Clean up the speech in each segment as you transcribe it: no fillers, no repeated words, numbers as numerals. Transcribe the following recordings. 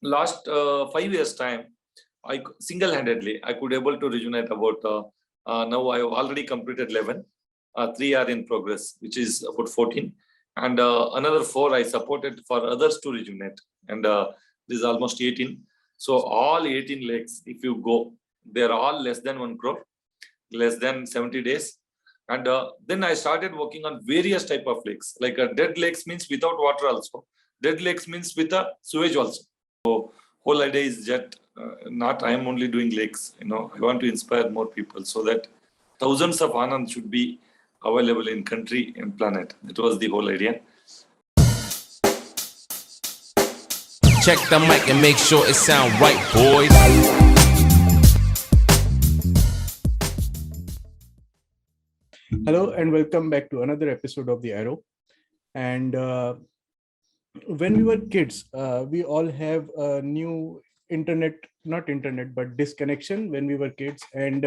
last 5 years time, I single-handedly I could able to rejuvenate about now I have already completed 11, 3 are in progress, which is about 14, and another 4 I supported for others to rejuvenate, and this is almost 18. So all 18 lakes, if you go, they are all less than 1 crore, less than 70 days. And then I started working on various type of lakes. Like dead lakes means without water also. Dead lakes means with a sewage also. So whole idea is that not I am only doing lakes. I want to inspire more people so that thousands of Anand should be available in country and planet. That was the whole idea. Check the mic and make sure it sound right, boys. Hello and welcome back to another episode of The Arrow. And when we were kids, we all have a new but disconnection when we were kids. And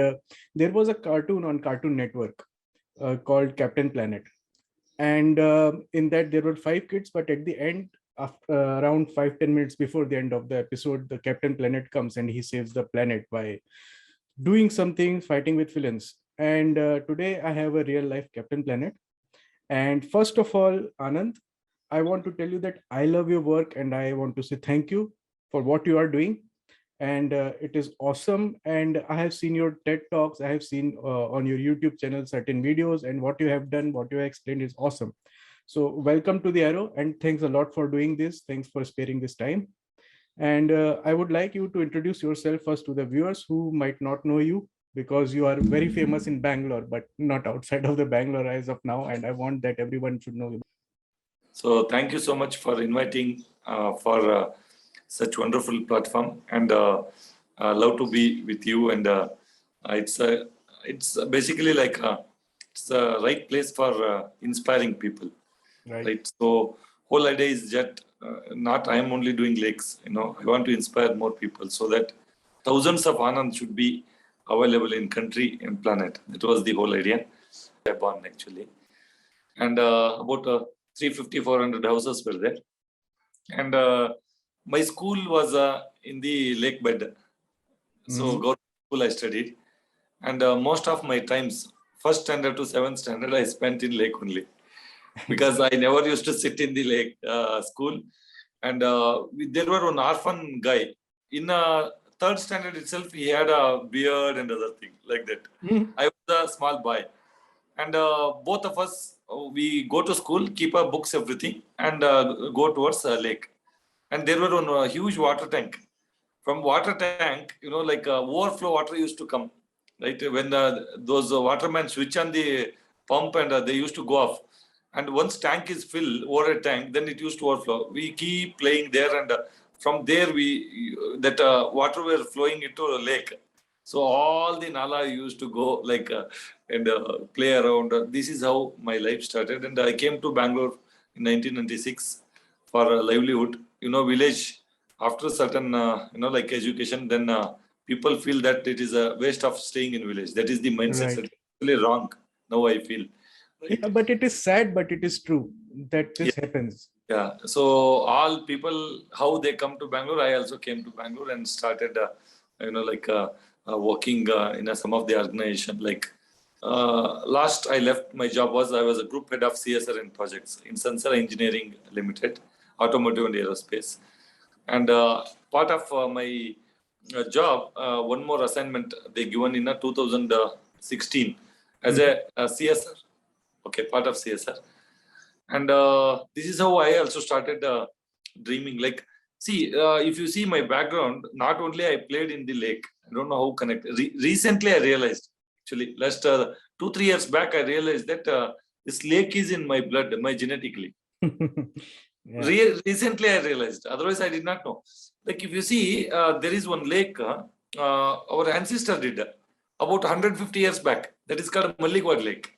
there was a cartoon on Cartoon Network called Captain Planet. And in that there were 5 kids, but at the end, after, around 5-10 minutes before the end of the episode, the Captain Planet comes and he saves the planet by doing something, fighting with villains. And today I have a real life Captain Planet. And first of all, Anand, I want to tell you that I love your work and I want to say thank you for what you are doing. And it is awesome. And I have seen your TED Talks. I have seen on your YouTube channel certain videos, and what you have done, what you have explained is awesome. So welcome to The Arrow, and thanks a lot for doing this. Thanks for sparing this time. And I would like you to introduce yourself first to the viewers who might not know you, because you are very famous in Bangalore, but not outside of the Bangalore as of now. And I want that everyone should know you. So thank you so much for inviting for such wonderful platform, and love to be with you. And it's basically like it's a right place for inspiring people. Right. So whole idea is that not I am only doing lakes. I want to inspire more people so that thousands of Anand should be available in country and planet. That was the whole idea. I born actually, and about 350-400 houses were there, and my school was in the lake bed. So government school I studied, and most of my times, first standard to 7th standard, I spent in lake only. Because I never used to sit in the lake school. And there were one orphan guy. In 3rd standard itself, he had a beard and other thing like that. I was a small boy. And both of us, we go to school, keep our books, everything, and go towards lake. And there were one huge water tank. From water tank, like overflow water used to come. Right? When those watermen switch on the pump and they used to go off. And once tank is filled over a tank, then it used to overflow. We keep playing there, and from there that water were flowing into a lake. So all the nala used to go like and play around. This is how my life started, and I came to Bangalore in 1996 for a livelihood. Village after certain like education, then people feel that it is a waste of staying in village. That is the mindset. Right. It's really wrong. Now I feel. Right. Yeah, but it is sad, but it is true that this happens. Yeah. So all people, how they come to Bangalore, I also came to Bangalore and started, working in some of the organization. Like last I left my job I was a group head of CSR and projects in Sansara Engineering Limited, automotive and aerospace. And part of my job, one more assignment they given in 2016 as a CSR. Okay, part of CSR. And this is how I also started dreaming. Like, see, if you see my background, not only I played in the lake, I don't know how connected. Recently, I realized, actually, last 2-3 years back, I realized that this lake is in my blood, my genetically. Recently, I realized. Otherwise, I did not know. Like, if you see, there is one lake our ancestor did about 150 years back. That is called Malligavad Lake.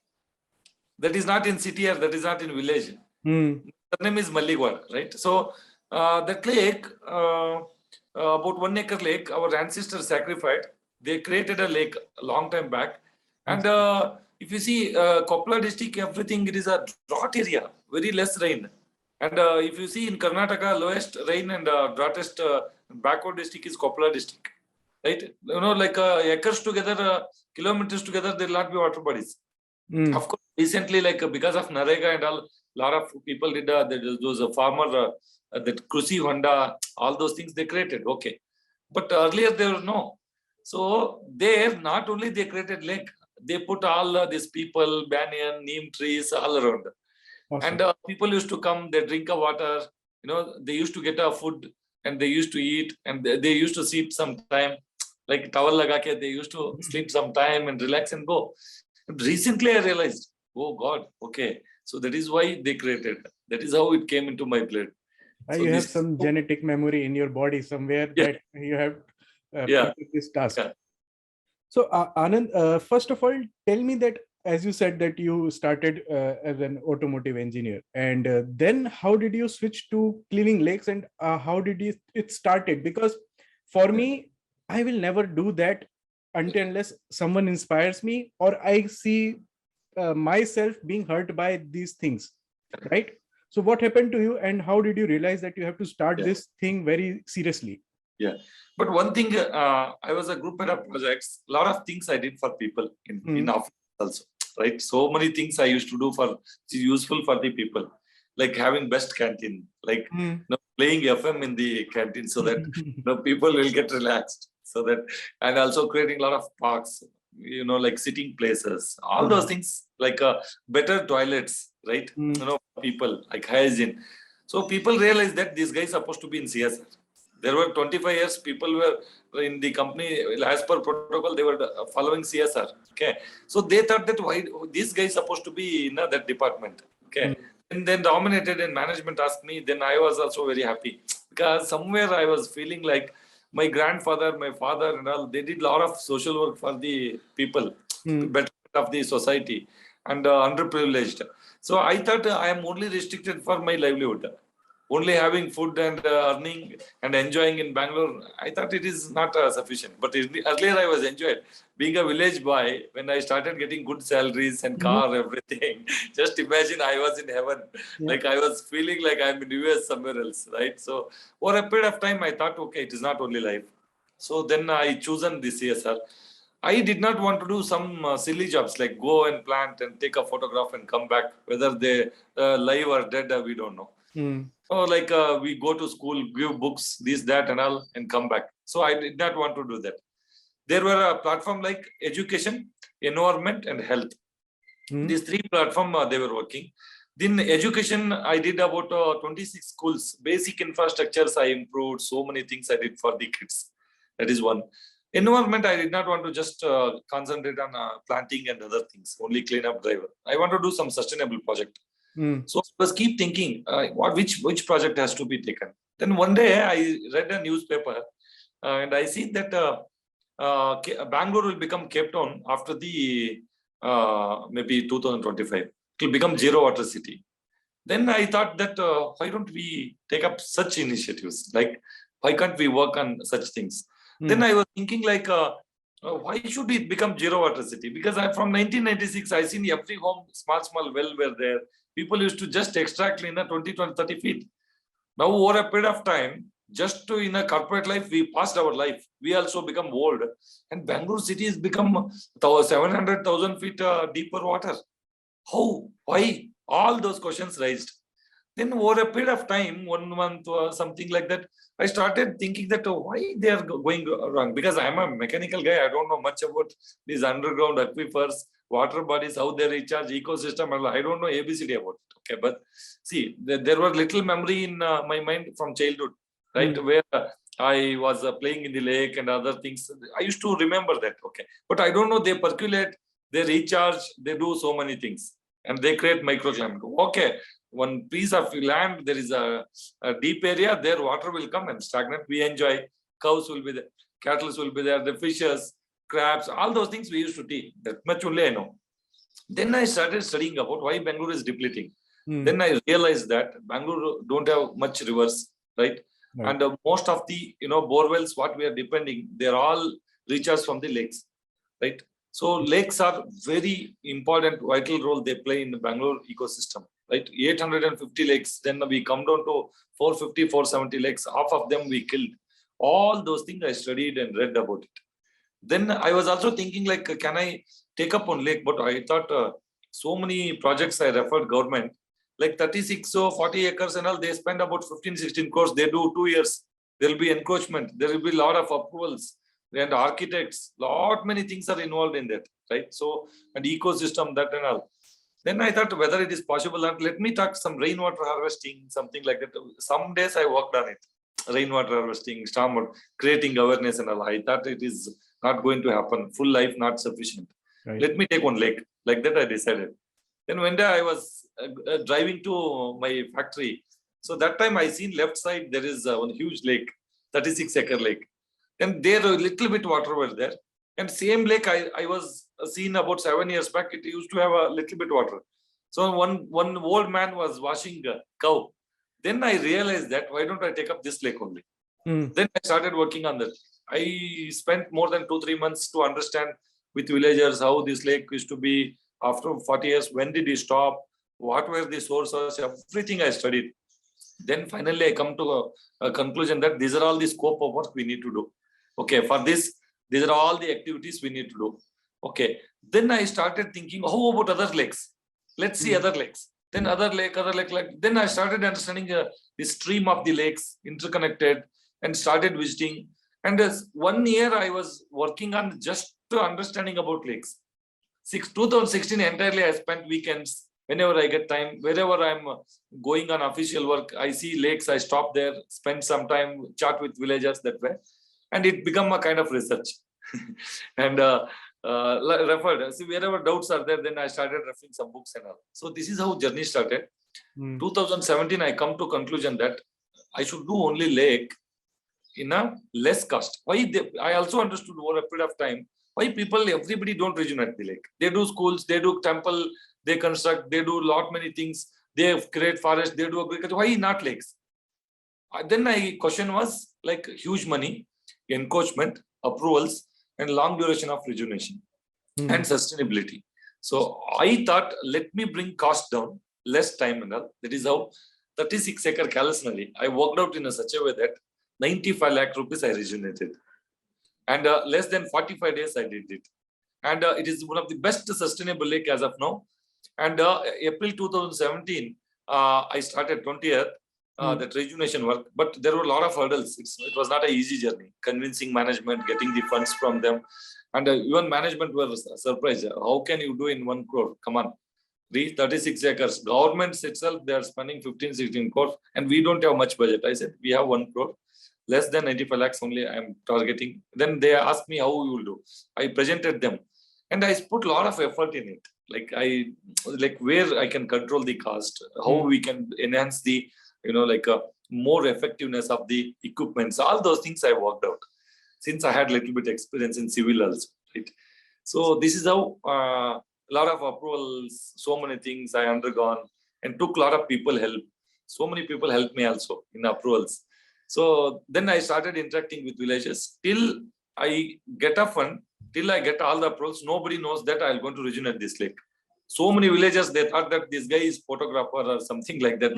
That is not in city or that is not in village. The name is Malligavad, right? So that lake, about 1 acre lake, our ancestors sacrificed. They created a lake a long time back. And if you see Koppala district, everything, it is a drought area, very less rain. And if you see in Karnataka, lowest rain and backward district is Koppala district, right? Like acres together, kilometers together, there will not be water bodies. Of course, recently, like because of Narega and all, lot of people did those farmer that Krusi Honda, all those things they created. Okay, but earlier there were no. So there, not only they created lake, they put all these people, banyan, neem trees all around. Awesome. And people used to come, they drink a water, they used to get a food and they used to eat and they used to sleep some time, like towel lagake, they used to sleep some time and relax and go. And recently I realized, oh God, okay. So that is why they created. That is how it came into my blood. So you have some genetic memory in your body somewhere that you have this task. Yeah. So Anand, first of all, tell me that, as you said that you started as an automotive engineer, and then how did you switch to cleaning lakes, and how did it started? Because for me, I will never do that unless someone inspires me or I see myself being hurt by these things, right? So what happened to you, and how did you realize that you have to start this thing very seriously? Yeah, but one thing, I was a group head of projects. A lot of things I did for people in office also, right? So many things I used to do which is useful for the people, like having best canteen, like playing FM in the canteen so that people will get relaxed. So that, and also creating a lot of parks, like sitting places, all those things, like better toilets, right? People like hygiene. So people realize that this guy is supposed to be in CSR. There were 25 years, people were in the company, as per protocol, they were following CSR. Okay. So they thought that why this guy is supposed to be in that department. Okay. And then dominated and management asked me, then I was also very happy because somewhere I was feeling like my grandfather, my father and all, they did a lot of social work for the people, betterment of the society and underprivileged. So I thought I am only restricted for my livelihood. Only having food and earning and enjoying in Bangalore, I thought it is not sufficient. But earlier I was enjoyed. Being a village boy, when I started getting good salaries and car, everything, just imagine I was in heaven. Yeah. Like I was feeling like I'm in US somewhere else, right? So over a period of time, I thought, okay, it is not only life. So then I chosen this CSR. I did not want to do some silly jobs like go and plant and take a photograph and come back. Whether they live or dead, we don't know. Or like we go to school, give books, this, that and all and come back. So I did not want to do that. There were a platform like education, environment and health. These three platforms they were working. Then education, I did about 26 schools. Basic infrastructures I improved. So many things I did for the kids. That is one. Environment, I did not want to just concentrate on planting and other things, only clean up driver. I want to do some sustainable project. So I was keep thinking, which project has to be taken. Then one day I read a newspaper and I see that Bangalore will become Cape Town after the maybe 2025. It will become zero water city. Then I thought that why don't we take up such initiatives? Like why can't we work on such things? Then I was thinking like, why should it become zero water city? Because from 1996, I seen every home, small well were there. People used to just extract in 20 to 30 feet. Now, over a period of time, just to in a corporate life, we passed our life. We also become old. And Bangalore city has become 700,000 feet deeper water. How? Why? All those questions raised. Then over a period of time, 1 month or something like that, I started thinking that why they are going wrong. Because I'm a mechanical guy. I don't know much about these underground aquifers, water bodies, how they recharge, ecosystem. I don't know ABCD about it. Okay, but see, there were little memory in my mind from childhood, right? Where I was playing in the lake and other things. I used to remember that. Okay, but I don't know. They percolate, they recharge, they do so many things, and they create microclimate. Okay, one piece of land, there is a deep area. There, water will come and stagnate. We enjoy. Cows will be there, cattle will be there, the fishes, crabs, all those things we used to eat. That much only I know. Then I started studying about why Bangalore is depleting. Then I realized that Bangalore don't have much rivers, right? And most of the borewells, what we are depending, they're all recharged from the lakes, right? So lakes are very important, vital role they play in the Bangalore ecosystem, right? 850 lakes. Then we come down to 450, 470 lakes. Half of them we killed. All those things I studied and read about it. Then I was also thinking like, can I take up on lake? But I thought so many projects I referred government, like 36 or 40 acres and all, they spend about 15, 16 crores. They do 2 years. There will be encroachment. There will be a lot of approvals and architects. Lot many things are involved in that, right? So, and ecosystem, that and all. Then I thought whether it is possible, and let me talk some rainwater harvesting, something like that. Some days I worked on it. Rainwater harvesting, stormwater, creating awareness and all. I thought it is not going to happen. Full life not sufficient. Right. Let me take one lake. Like that I decided. Then one day I was driving to my factory. So that time I seen left side there is one huge lake, 36-acre lake. And there a little bit water was there. And same lake I was seen about 7 years back. It used to have a little bit water. So one old man was washing a cow. Then I realized that why don't I take up this lake only? Then I started working on that. I spent more than 2-3 months to understand with villagers how this lake used to be after 40 years. When did it stop? What were the sources? Everything I studied. Then finally I come to a conclusion that these are all the scope of work we need to do. Okay, for this, these are all the activities we need to do. Okay, then I started thinking, how about other lakes? Let's see other lakes. Then other lake, like. Then I started understanding the stream of the lakes, interconnected, and started visiting. And 1 year I was working on just understanding about lakes. 2016 entirely I spent weekends. Whenever I get time, wherever I'm going on official work, I see lakes, I stop there, spend some time, chat with villagers that way. And it become a kind of research. And referred. See, wherever doubts are there, then I started referring some books and all. So this is how journey started. 2017, I come to conclusion that I should do only lake in a less cost. Why? I also understood over a period of time why everybody don't rejuvenate the lake. They do schools, they do temple, they construct, they do lot many things. They create forest, they do agriculture. Why not lakes? Then my question was like huge money, encroachment, approvals, and long duration of rejuvenation and sustainability. So I thought, let me bring cost down, less time and all. That is how 36-acre Kalasnali, I worked out in such a way that 95 lakh rupees I rejuvenated. And less than 45 days I did it. And it is one of the best sustainable lake as of now. And April 2017, I started 20th. That rejuvenation work, but there were a lot of hurdles. It was not an easy journey. Convincing management, getting the funds from them, and even management were surprised. How can you do in 1 crore? Come on, reach 36 acres. Governments itself, they are spending 15, 16 crores, and we don't have much budget. I said we have 1 crore, less than 95 lakhs only. I am targeting. Then they asked me how we will do. I presented them, and I put a lot of effort in it. Like where I can control the cost, how we can enhance the more effectiveness of the equipments, all those things I worked out since I had little bit experience in civil also, right? So this is how a lot of approvals, so many things I undergone, and took a lot of people help. So many people helped me also in approvals. So then I started interacting with villages till I get a fund, till I get all the approvals. Nobody knows that I'm going to rejuvenate this lake. So many villagers, they thought that this guy is photographer or something like that.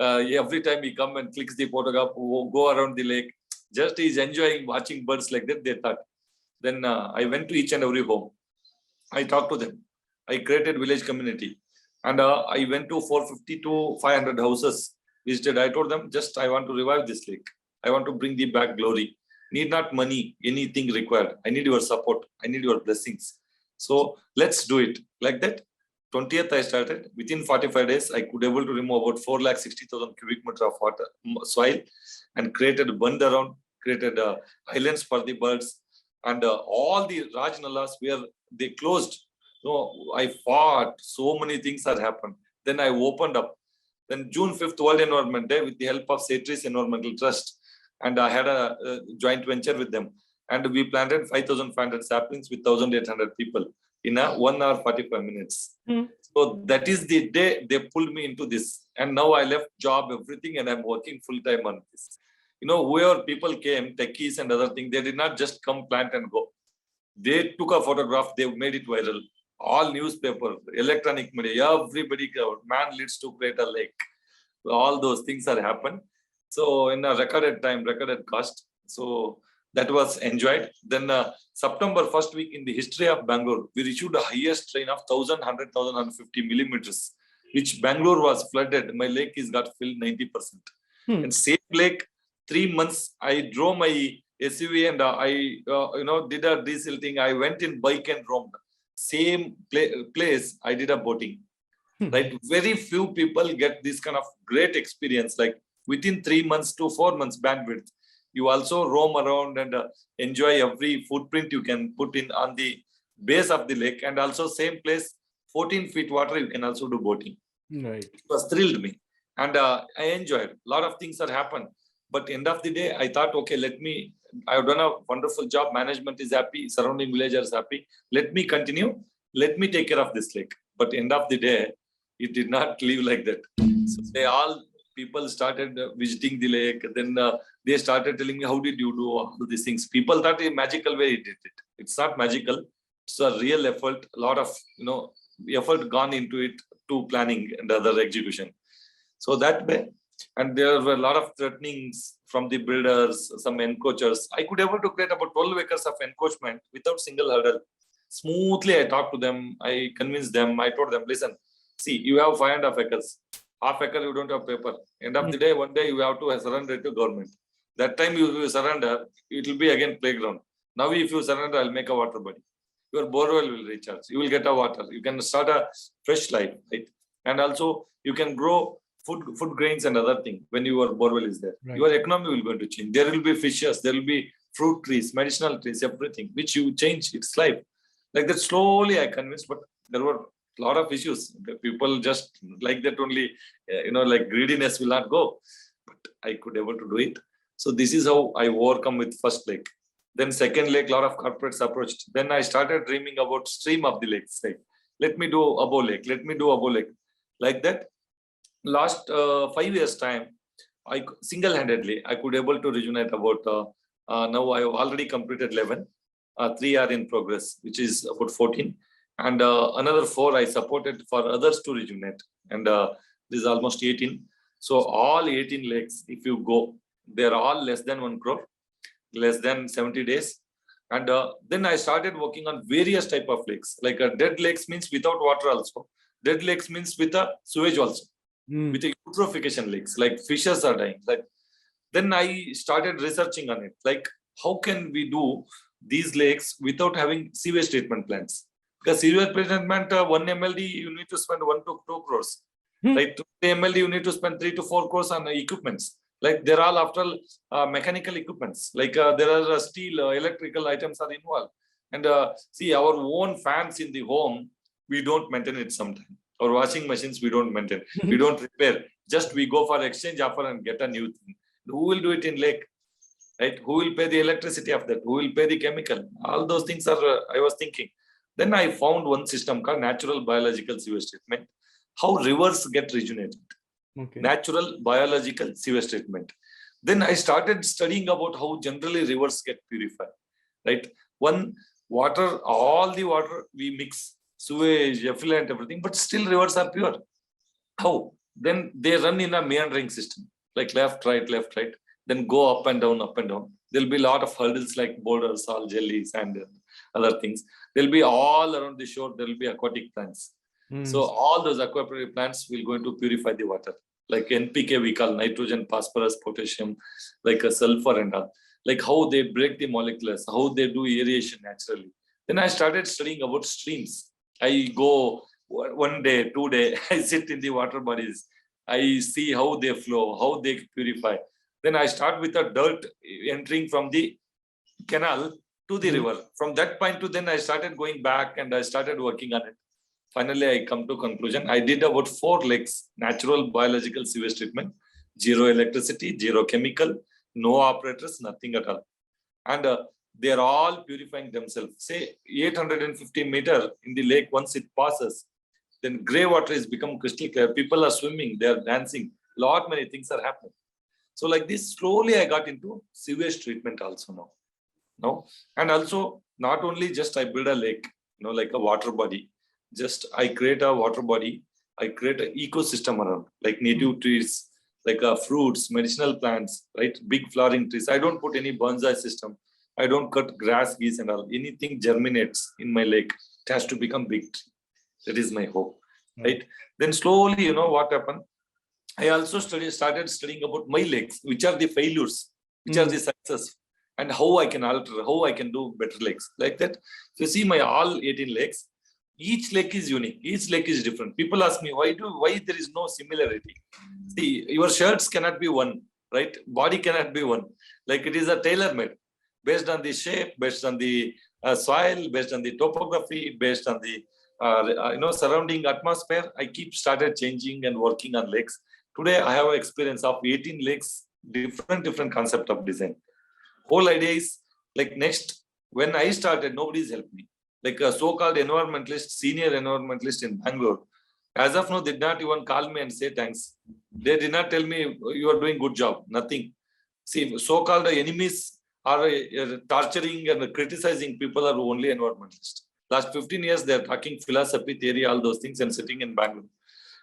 Every time he come and clicks the photograph, go around the lake, just he's enjoying watching birds like that, they thought. Then I went to each and every home. I talked to them. I created village community. And I went to 450 to 500 houses visited. I told them, just I want to revive this lake. I want to bring the back glory. Need not money, anything required. I need your support. I need your blessings. So let's do it. Like that. 20th I started. Within 45 days, I could able to remove about 460,000 cubic meter of water, soil, and created a bund around, created islands for the birds, and all the Raj Nalas where they closed. So I fought. So many things had happened. Then I opened up. Then June 5th, World Environment Day, with the help of Setris Environmental Trust, and I had a joint venture with them, and we planted 5,500 saplings with 1,800 people in a 1 hour 45 minutes. So that is the day they pulled me into this. And now I left job, everything, and I'm working full time on this. Whoever people came, techies and other things, they did not just come plant and go. They took a photograph, they made it viral. All newspaper, electronic media, everybody, man leads to create a lake. All those things are happened. So in a recorded time, recorded cost, So that was enjoyed. Then September first week in the history of Bangalore, we issued the highest rain of 1,150 millimeters, which Bangalore was flooded. My lake is got filled 90%. And same lake, 3 months, I drove my SUV and I did a desilting. I went in bike and roamed. Same place, I did a boating. Right? Very few people get this kind of great experience. Like within 3 months to 4 months bandwidth, you also roam around and enjoy every footprint you can put in on the base of the lake. And also same place, 14 feet water, you can also do boating. Right. It was thrilled me. And I enjoyed. A lot of things that happened. But end of the day, I thought, okay, I've done a wonderful job. Management is happy. Surrounding villagers happy. Let me continue. Let me take care of this lake. But end of the day, it did not live like that. So people started visiting the lake. Then they started telling me, how did you do all these things? People thought a magical way he did it. It's not magical. It's a real effort. A lot of effort gone into it to planning and other execution. So that way, and there were a lot of threatenings from the builders, some encroachers. I could able to create about 12 acres of encroachment without single hurdle. Smoothly, I talked to them. I convinced them. I told them, listen, see, you have 5.5 acres. Half acre, you don't have paper. End of the day, one day you have to surrender it to government. That time you surrender, it will be again playground. Now if you surrender, I'll make a water body. Your borewell will recharge. You will get a water. You can start a fresh life, right? And also you can grow food grains and other things when your borewell is there. Right. Your economy will going to change. There will be fishes, there will be fruit trees, medicinal trees, everything, which you change its life. Like that slowly I convinced, but there were a lot of issues. The people just like that only, like greediness will not go. But I could able to do it. So this is how I overcome with first lake. Then second lake, a lot of corporates approached. Then I started dreaming about stream of the lakes. Like, let me do above lake. Let me do above lake. Like that. Last 5 years time, I single-handedly I could able to rejuvenate about now I have already completed 11, 3 are in progress, which is about 14, and another 4 I supported for others to rejuvenate, and this is almost 18. So all 18 lakes, if you go, they're all less than 1 crore, less than 70 days, and then I started working on various type of lakes. Like dead lakes means without water also. Dead lakes means with a sewage also. With the eutrophication lakes, like fishes are dying. Like then I started researching on it. Like how can we do these lakes without having sewage treatment plants? Because sewage treatment plant 1 MLD you need to spend 1 to 2 crores. Like 2 MLD you need to spend 3 to 4 crores on equipments. Like they're all after mechanical equipments. Like there are steel, electrical items are involved. And see, our own fans in the home, we don't maintain it sometimes. Our washing machines, we don't maintain. We don't repair. Just we go for exchange offer and get a new thing. Who will do it in lake? Right? Who will pay the electricity of that? Who will pay the chemical? All those things are, I was thinking. Then I found one system called natural biological sewage treatment. How rivers get rejuvenated. Okay. Natural biological sewage treatment. Then I started studying about how generally rivers get purified. Right? One, water, all the water we mix. Sewage, effluent, everything, but still rivers are pure. How? Then they run in a meandering system, like left, right, then go up and down, up and down. There'll be a lot of hurdles like boulders, all jellies, and other things. There'll be all around the shore, there'll be aquatic plants. So all those aquatic plants will going to purify the water. Like NPK we call nitrogen, phosphorus, potassium, like a sulfur and all. Like how they break the molecules, how they do aeration naturally. Then I started studying about streams. I go 1 day, 2 days, I sit in the water bodies. I see how they flow, how they purify. Then I start with the dirt entering from the canal to the river. From that point to then I started going back and I started working on it. Finally, I come to conclusion. I did about 4 lakes, natural biological sewage treatment, 0 electricity, 0 chemical, no operators, nothing at all. And they are all purifying themselves. Say 850 meters in the lake, once it passes, then grey water is become crystal clear. People are swimming, they are dancing. Lot many things are happening. So like this, slowly I got into sewage treatment also now. No? And also, not only just I build a lake, like a water body. Just I create a water body. I create an ecosystem around, like native trees, like fruits, medicinal plants, right? Big flowering trees. I don't put any bonsai system. I don't cut grass, geese and all. Anything germinates in my lake. It has to become big tree. That is my hope, right? Then slowly, what happened? I also started studying about my lakes, which are the failures, which are the success, and how I can alter, how I can do better lakes. Like that, if you see my all 18 lakes, each lake is unique. Each lake is different. People ask me, why there is no similarity? See, your shirts cannot be one, right? Body cannot be one. Like it is a tailor-made, based on the shape, based on the soil, based on the topography, based on the surrounding atmosphere. I keep started changing and working on lakes. Today, I have experience of 18 lakes, different concept of design. Whole idea is like next, when I started, nobody's helped me. Like a so-called environmentalist, senior environmentalist in Bangalore, as of now, did not even call me and say thanks. They did not tell me you are doing good job. Nothing. See, so-called enemies are torturing and criticizing people are only environmentalists. Last 15 years, they are talking philosophy, theory, all those things, and sitting in Bangalore.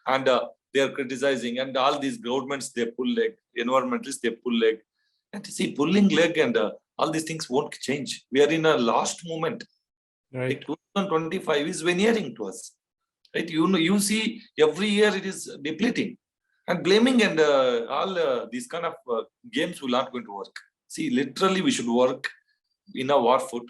And they are criticizing, and all these governments, they pull leg. Environmentalists, they pull leg. And see, pulling leg and all these things won't change. We are in a last moment. Right. Like 2025 is veneering to us. Right? You see, every year it is depleting. And blaming and all these kind of games will not going to work. See, literally, we should work in a war foot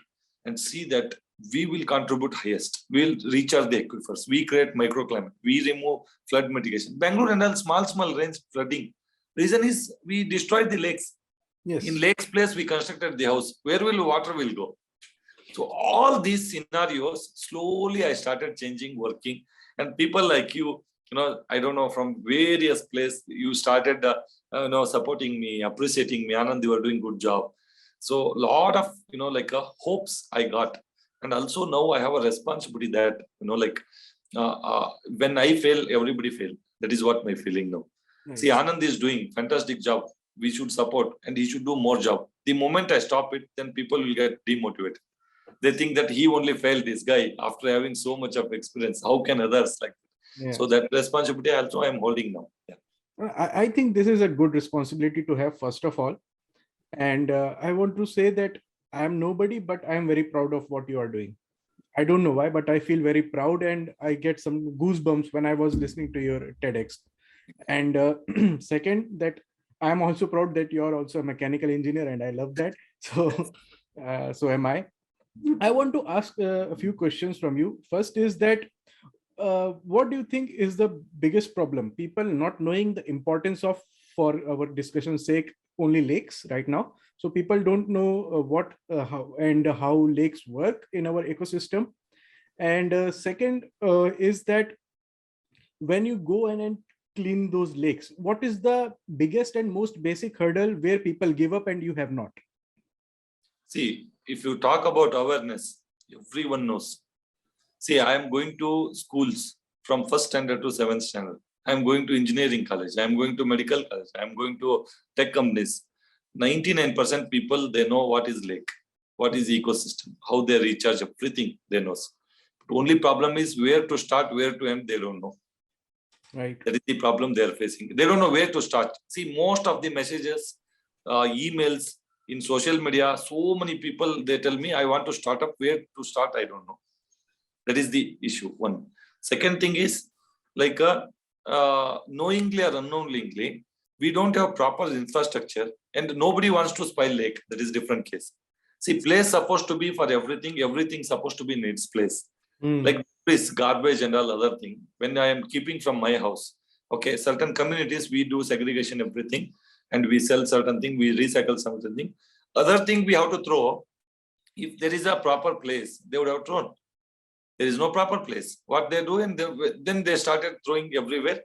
and see that we will contribute highest. We will recharge the aquifers. We create microclimate. We remove flood mitigation. Bangalore and all small rains flooding. Reason is we destroyed the lakes. Yes. In lakes place, we constructed the house. Where will water will go? So all these scenarios, slowly I started changing, working. And people like you, I don't know, from various places, you started, supporting me, appreciating me. Anand, you are doing good job. So a lot of, hopes I got. And also now I have a responsibility that, when I fail, everybody fail. That is what my feeling now. Right. See, Anand is doing fantastic job. We should support and he should do more job. The moment I stop it, then people will get demotivated. They think that he only failed, this guy, after having so much of experience. How can others like that? Yeah. So that responsibility also I am holding now. Yeah. I think this is a good responsibility to have, first of all. And I want to say that I am nobody, but I am very proud of what you are doing. I don't know why, but I feel very proud and I get some goosebumps when I was listening to your TEDx. And second, that I am also proud that you are also a mechanical engineer, and I love that. So, so am I. I want to ask a few questions from you. First is that, what do you think is the biggest problem? People not knowing the importance of, for our discussion's sake, only lakes right now. So people don't know how lakes work in our ecosystem. And second is that when you go and clean those lakes, what is the biggest and most basic hurdle where people give up and you have not? See, if you talk about awareness, everyone knows. See, I am going to schools from 1st standard to 7th standard. I am going to engineering college. I am going to medical college. I am going to tech companies. 99% people, they know what is lake, what is ecosystem, how they recharge, everything they know. But only problem is where to start, where to end, they don't know. Right. That is the problem they are facing. They don't know where to start. See, most of the messages, emails, in social media, so many people, they tell me, I want to start up, where to start, I don't know. That is the issue, one. Second thing is, like knowingly or unknowingly, we don't have proper infrastructure and nobody wants to spoil lake. That is different case. See, place supposed to be for everything. Everything supposed to be in its place. Like this garbage and all other thing. When I am keeping from my house, okay, certain communities, we do segregation, everything. And we sell certain thing, we recycle certain thing. Other thing we have to throw. If there is a proper place, they would have thrown. There is no proper place. What they do, and then they started throwing everywhere.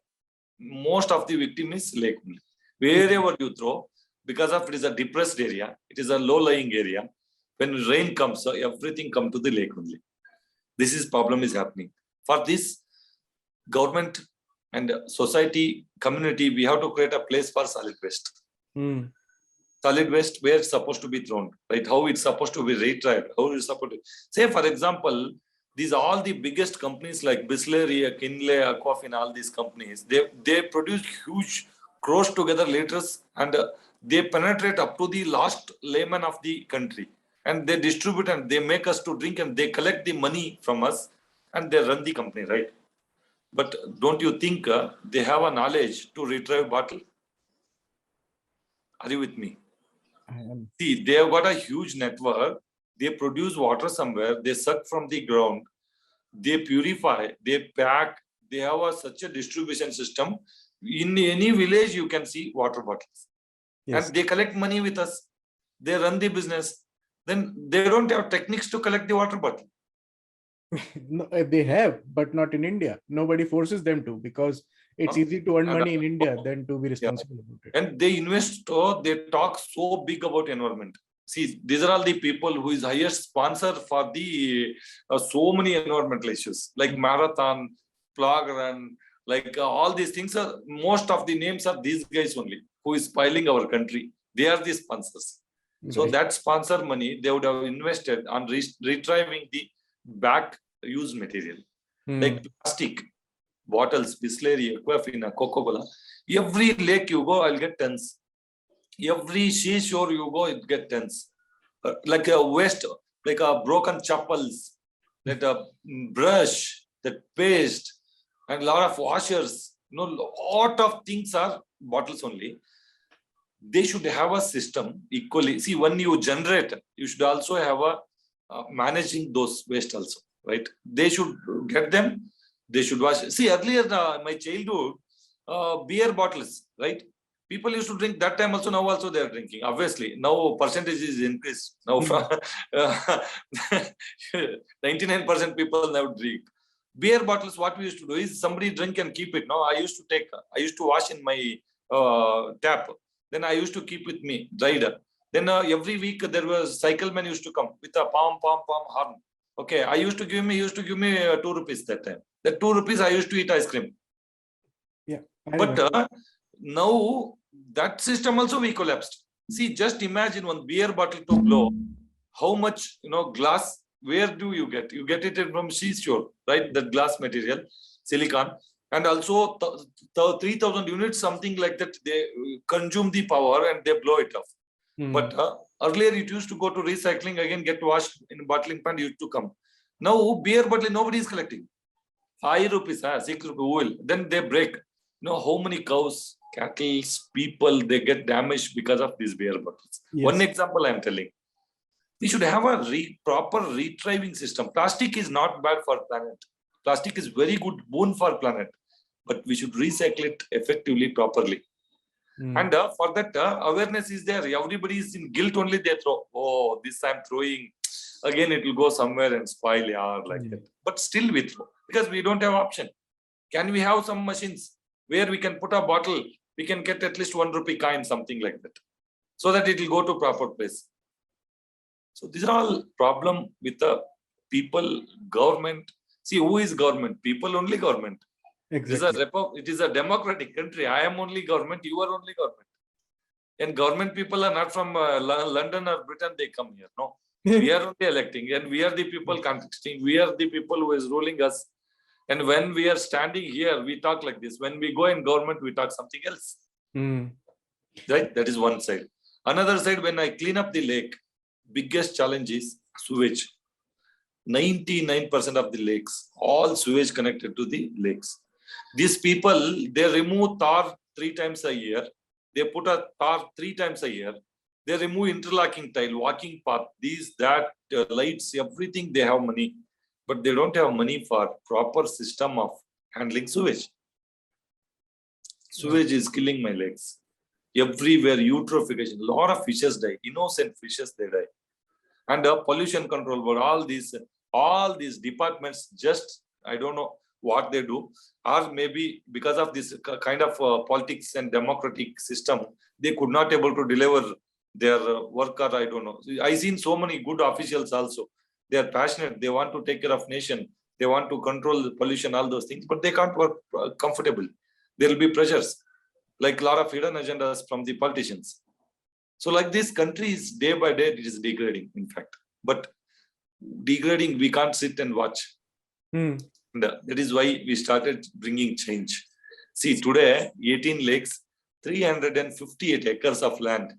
Most of the victim is lake. Wherever you throw, because of it is a depressed area, it is a low-lying area. When rain comes, so everything comes to the lake only. This is problem is happening. For this, government and society, community, we have to create a place for solid waste. Solid waste where it's supposed to be thrown, right? How it's supposed to be retrieved, how it's supposed to... Say, for example, these all the biggest companies like Bisleri, Kinley, Aquafin, all these companies, they produce huge crores together liters, and they penetrate up to the last layman of the country, and they distribute and they make us to drink, and they collect the money from us, and they run the company, right? But don't you think they have a knowledge to retrieve bottle? Are you with me? See, they have got a huge network. They produce water somewhere. They suck from the ground. They purify. They pack. They have such a distribution system. In any village, you can see water bottles. Yes. And they collect money with us. They run the business. Then they don't have techniques to collect the water bottle. No, they have, but not in India. Nobody forces them to, because it's easy to earn money in India than to be responsible about it. And they invest, they talk so big about environment. See, these are all the people who is highest sponsor for the so many environmental issues, like marathon, plug run, like all these things. Most of the names are these guys only, who is spoiling our country. They are the sponsors. Right. So that sponsor money, they would have invested on retrieving the back used material, like plastic bottles, Bisleri, Aquafina, Coca-Cola. Every lake you go, I'll get tons. Every seashore you go, it get tons. Like a waste, like a broken chappals, that a brush, that paste, and a lot of washers. Lot of things are bottles only. They should have a system equally. See, when you generate, you should also have a managing those waste also, right? They should get them. They should wash. See, earlier my childhood, beer bottles, right? People used to drink that time also. Now also they are drinking. Obviously, now percentage is increased. Now 99% people now drink beer bottles. What we used to do is somebody drink and keep it. No, I used to wash in my tap. Then I used to keep with me dried. Then every week there was cycleman used to come with a pom horn. Okay, he used to give me 2 rupees that time. That 2 rupees I used to eat ice cream. Yeah. But now that system also we collapsed. See, just imagine one beer bottle to blow. How much glass? Where do you get? You get it from seashore, right? That glass material, silicon. And also 3,000 units, something like that, they consume the power and they blow it off. But earlier it used to go to recycling, again get washed in bottling plant, used to come. Now beer bottle, nobody is collecting. 5 rupees, 6 rupees oil. Then they break. How many cows, cattle, people, they get damaged because of these beer bottles. Yes. One example I am telling. We should have a proper retrieving system. Plastic is not bad for planet. Plastic is very good boon for planet. But we should recycle it effectively, properly. And for that, awareness is there. Everybody is in guilt only. They throw, oh, this I'm throwing. Again, it will go somewhere and spoil, like that. But still we throw, because we don't have option. Can we have some machines where we can put a bottle, we can get at least 1 rupee coin, something like that, so that it will go to proper place. So these are all problem with the people, government. See, who is government? People only government. Exactly. It is a democratic country. I am only government. You are only government. And government people are not from London or Britain. They come here. No, we are only electing, and we are the people contesting. We are the people who is ruling us. And when we are standing here, we talk like this. When we go in government, we talk something else. Right? That is one side. Another side, when I clean up the lake, biggest challenge is sewage. 99% of the lakes, all sewage connected to the lakes. These people, they remove tar 3 times a year. They put a tar 3 times a year. They remove interlocking tile, walking path, these, that, lights, everything. They have money, but they don't have money for proper system of handling sewage. Sewage is killing my legs. Everywhere, eutrophication, a lot of fishes die. Innocent fishes, they die. And pollution control board, all these departments, just, I don't know what they do, or maybe because of this kind of politics and democratic system, they could not able to deliver their work, or I don't know. I seen so many good officials also. They are passionate. They want to take care of nation. They want to control the pollution, all those things, but they can't work comfortably. There will be pressures, like a lot of hidden agendas from the politicians. So like this country is day by day, it is degrading, in fact. But degrading, we can't sit and watch. And that is why we started bringing change. See, today, 18 lakes, 358 acres of land,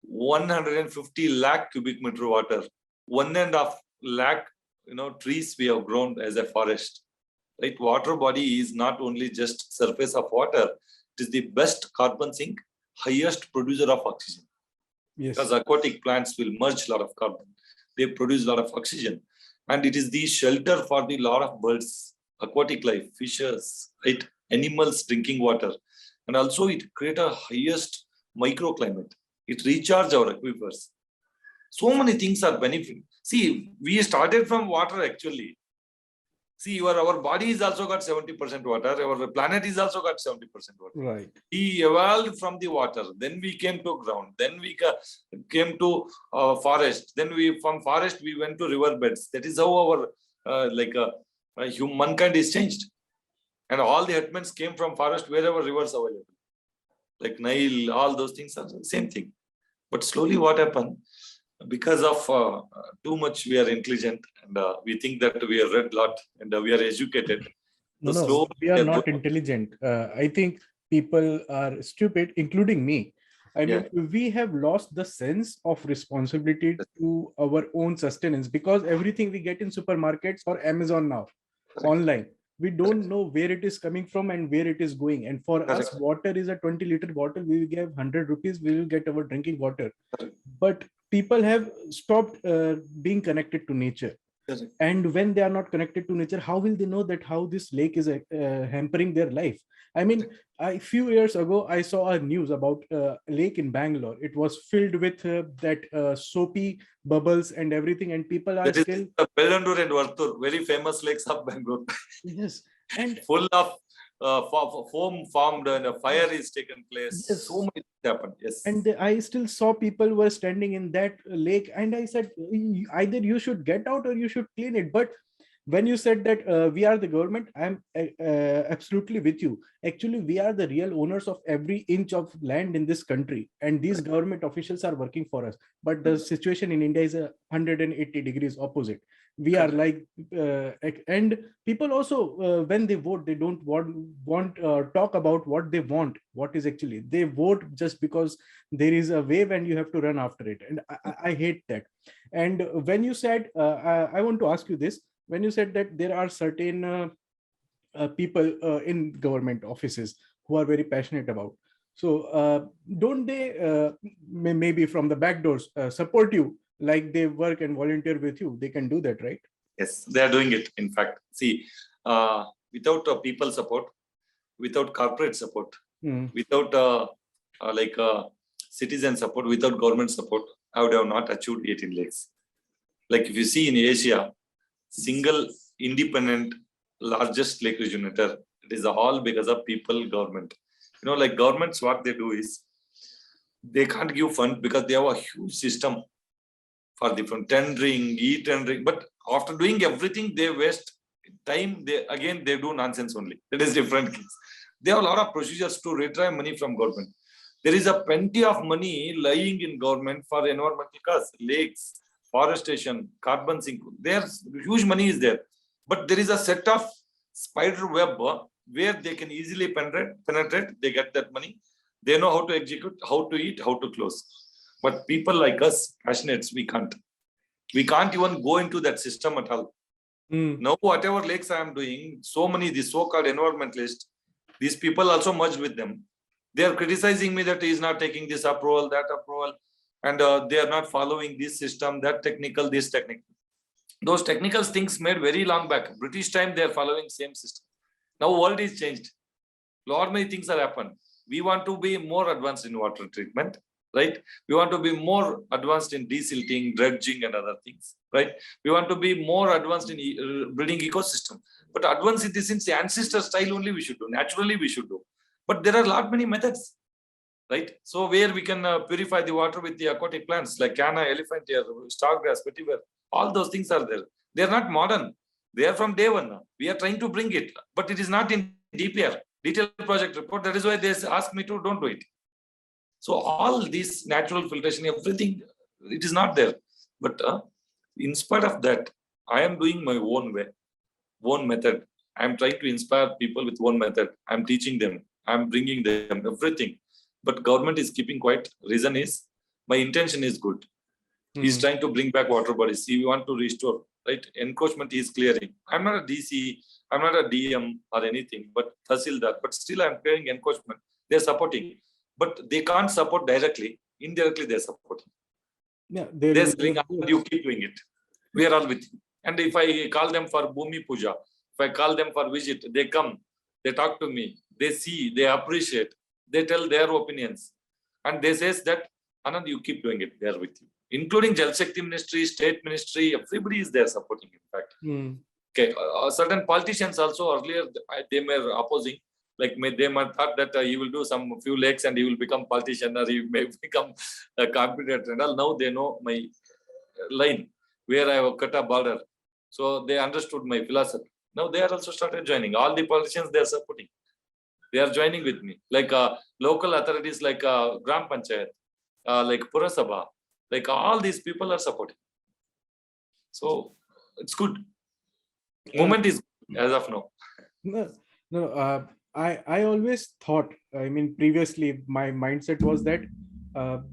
150 lakh cubic meter water, 1.5 lakh trees we have grown as a forest. Right? Water body is not only just surface of water, it is the best carbon sink, highest producer of oxygen. Yes. Because aquatic plants will merge a lot of carbon. They produce a lot of oxygen. And it is the shelter for the lot of birds, aquatic life, fishes, right? Animals drinking water. And also it creates a highest microclimate. It recharges our aquifers. So many things are benefiting. See, we started from water actually. See, our body is also got 70% water. Our planet is also got 70% water. Right. We evolved from the water. Then we came to ground. Then we came to forest. Then from forest we went to riverbeds. That is how our humankind is changed. And all the headmen came from forest wherever rivers are available. Like Nile, all those things are the same thing. But slowly what happened? Because of too much we are intelligent and we think that we are read a lot and we are educated. No, we are not intelligent. I think people are stupid, including me. I mean, we have lost the sense of responsibility to our own sustenance because everything we get in supermarkets or Amazon now, online, we don't know where it is coming from and where it is going. And for us, water is a 20-liter bottle. We will give 100 rupees. We will get our drinking water. But people have stopped being connected to nature. And when they are not connected to nature, how will they know that how this lake is hampering their life? I mean, a few years ago, I saw a news about a lake in Bangalore. It was filled with that soapy bubbles and everything, and people are still... Bengaluru and Vartur, very famous lakes of Bangalore. Yes. And full of foam formed and a fire is taken place. Yes. So many things happened. Yes. And I still saw people were standing in that lake, and I said, either you should get out or you should clean it. But when you said that we are the government, I'm absolutely with you. Actually, we are the real owners of every inch of land in this country, and these government officials are working for us. But the situation in India is 180 degrees opposite. We are like, and people also, when they vote, they don't want talk about what they want. What is actually, they vote just because there is a wave and you have to run after it. And I hate that. And when you said, I want to ask you this, when you said that there are certain people in government offices who are very passionate about, so don't they maybe from the back doors support you, like they work and volunteer with you? They can do that, right? Yes, they are doing it. In fact, see, without people support, without corporate support, without citizen support, without government support, I would have not achieved 18 lakes. Like if you see in Asia, single independent largest lake rejuvenator, it is all because of people, government. Like governments, what they do is they can't give fund because they have a huge system for different tendering, e-tendering. But after doing everything, they waste time. They do nonsense only. That is different case. They have a lot of procedures to retrieve money from government. There is a plenty of money lying in government for environmental cause, lakes, forestation, carbon sink. There's huge money is there. But there is a set of spider web where they can easily penetrate. They get that money. They know how to execute, how to eat, how to close. But people like us, passionates, we can't. We can't even go into that system at all. Now, whatever lakes I am doing, so many, the so-called environmentalists, these people also merge with them. They are criticizing me that he is not taking this approval, that approval, and they are not following this system, that technical, this technical. Those technical things made very long back. British time, they are following same system. Now, world is changed. Lot many things have happened. We want to be more advanced in water treatment, right? We want to be more advanced in desilting, dredging, and other things, right? We want to be more advanced in building ecosystem. But advanced in this, since the ancestor style only we should do. Naturally, we should do. But there are a lot many methods, right? So where we can purify the water with the aquatic plants like canna, elephant ear, stargrass, vetiver, all those things are there. They are not modern. They are from day one. We are trying to bring it, but it is not in DPR, detailed project report. That is why they ask me to don't do it. So all this natural filtration, everything, it is not there. But in spite of that, I am doing my own way, own method. I am trying to inspire people with one method. I am teaching them. I am bringing them everything. but government is keeping quiet. Reason is, my intention is good. He's trying to bring back water bodies. He want to restore, right? Encroachment is clearing. I'm not a DC, I'm not a DM or anything, but Tahsildar. But still I'm clearing encroachment. They're supporting. But they can't support directly. Indirectly, they're supporting. Yeah, They're saying, you keep doing it. We are all with you. And if I call them for Bhumi Puja, if I call them for visit, they come, they talk to me, they see, they appreciate, they tell their opinions. And they says that, Anand, you keep doing it, they are with you. Including Jal Shakti Ministry, State Ministry, everybody is there supporting, in fact. Okay, certain politicians also earlier, they were opposing. Like they might thought that he will do some few lakes and he will become politician or he may become a competitor and all. Now they know my line where I have cut a border. So they understood my philosophy. Now they are also started joining. All the politicians they are supporting. They are joining with me. Like local authorities like Gram Panchayat, like Purasabha, like all these people are supporting. So it's good. Movement is good as of now. No, I always thought, I mean, previously my mindset was that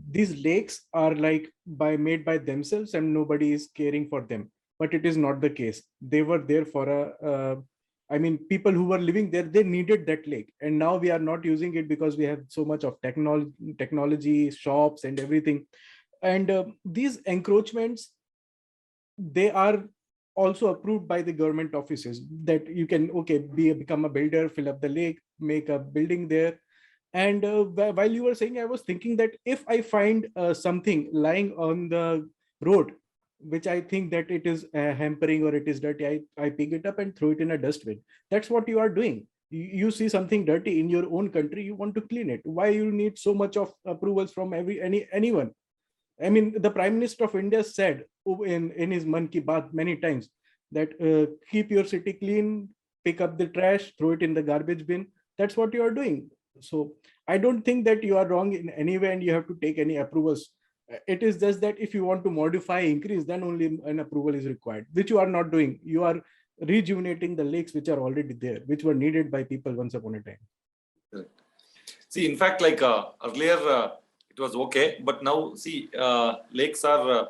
these lakes are like made by themselves and nobody is caring for them. But it is not the case. They were there for I mean, people who were living there, they needed that lake. And now we are not using it because we have so much of technology, shops and everything. And these encroachments, they are also approved by the government offices that you can, become a builder, fill up the lake, make a building there. And while you were saying, I was thinking that if I find something lying on the road, which I think that it is hampering or it is dirty, I pick it up and throw it in a dustbin. That's what you are doing. You see something dirty in your own country, you want to clean it. Why you need so much of approvals from anyone? I mean, the Prime Minister of India said in his Mann Ki Baat many times that keep your city clean, pick up the trash, throw it in the garbage bin. That's what you are doing. So I don't think that you are wrong in any way and you have to take any approvals. It is just that if you want to modify, increase, then only an approval is required, which you are not doing. You are rejuvenating the lakes which are already there, which were needed by people once upon a time. Correct. See, in fact, like earlier, it was okay, but now see, lakes are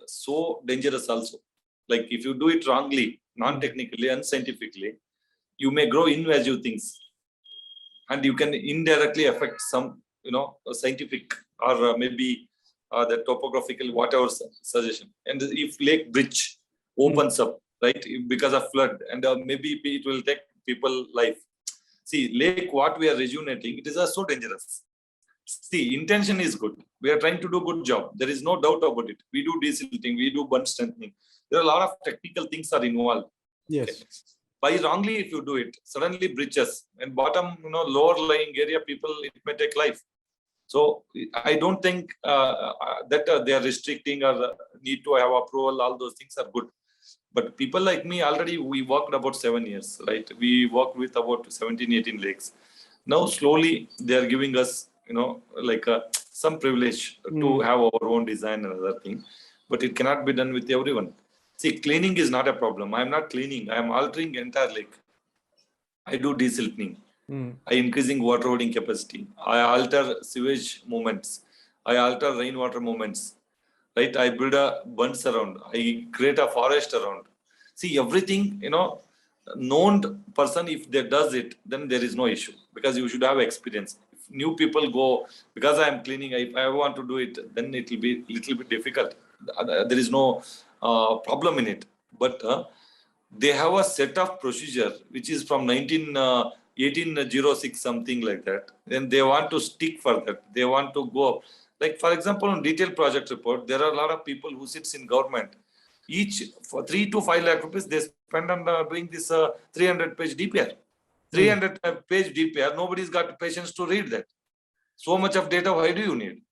so dangerous also. Like if you do it wrongly, non-technically, unscientifically, you may grow invasive things, and you can indirectly affect some, scientific or maybe the topographical whatever suggestion. And if lake bridge opens up, right, because of flood, and maybe it will take people life. See, lake, what we are rejuvenating, it is so dangerous. See, intention is good. We are trying to do good job. There is no doubt about it. We do desilting, we do bund strengthening. There are a lot of technical things are involved. Yes. Okay. By wrongly, if you do it, suddenly bridges and bottom, lower lying area people, it may take life. So I don't think that they are restricting or need to have approval. All those things are good. But people like me, already we worked about 7 years, right? We worked with about 17, 18 lakes. Now slowly they are giving us, like some privilege to have our own design and other thing. But it cannot be done with everyone. See, cleaning is not a problem. I am not cleaning. I am altering entire lake. I do desilting. I increasing water holding capacity. I alter sewage movements. I alter rainwater movements. Right? I build a bunds around. I create a forest around. See, everything, known person, if they does it, then there is no issue because you should have experience. If new people go, because I am cleaning, if I want to do it, then it will be a little bit difficult. There is no problem in it. But they have a set of procedure, which is from 1806, something like that. Then they want to stick for that. They want to go up. Like, for example, on detailed project report, there are a lot of people who sits in government. Each for 3 to 5 lakh rupees, they spend on doing this 300-page DPR. 300-page DPR, nobody's got patience to read that. So much of data, why do you need?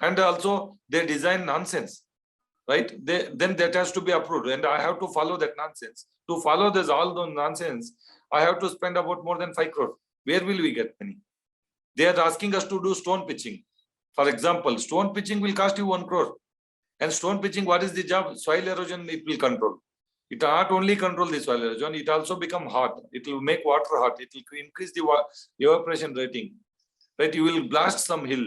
And also, they design nonsense, right? Then that has to be approved. And I have to follow that nonsense. To follow this all the nonsense, I have to spend about more than 5 crore. Where will we get money? They are asking us to do stone pitching. For example, stone pitching will cost you 1 crore. And stone pitching, what is the job? Soil erosion, it will control. It not only control the soil erosion, it also become hot. It will make water hot. It will increase the evaporation rating. right? You will blast some hill,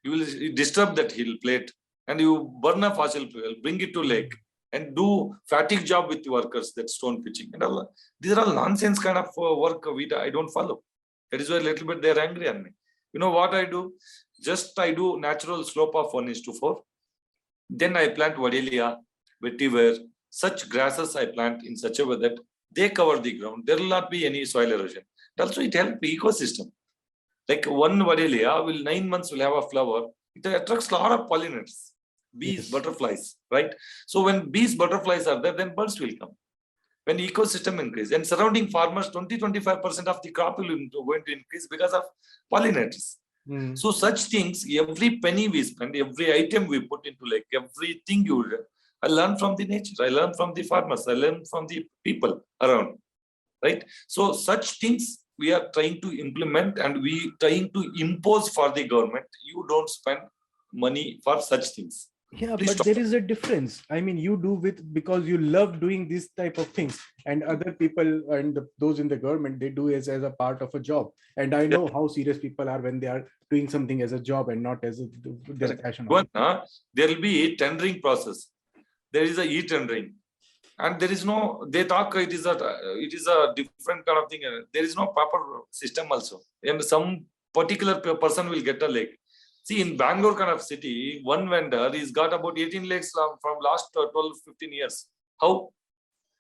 you will disturb that hill plate, and you burn a fossil fuel, bring it to lake, and do fatigue job with workers, that stone pitching. And all. These are all nonsense kind of work I don't follow. That is why a little bit they're angry on me. You know what I do? Just I do natural slope of 1:4. Then I plant Wadelia, vetiver, such grasses I plant in such a way that they cover the ground. There will not be any soil erosion. And also it helps the ecosystem. Like one Wadelia will 9 months will have a flower. It attracts a lot of pollinators, bees, butterflies, right? So when bees, butterflies are there, then birds will come. When ecosystem increase and surrounding farmers, 20-25% of the crop will going to increase because of pollinators. So such things, every penny we spend, every item we put into like everything I learn from the nature, I learn from the farmers, I learn from the people around, right? So such things we are trying to implement and we trying to impose for the government. You don't spend money for such things. Yeah, Please but stop. there is a difference. I mean, you do because you love doing this type of things, and other people and those in the government, they do as a part of a job. And I know how serious people are when they are doing something as a job and not as their passion. There will be a tendering process. There is a e-tendering, and there is no. They talk it is a different kind of thing. There is no proper system also, and some particular person will get a lake. See, in Bangalore kind of city, one vendor he's got about 18 lakes from last 12-15 years. How?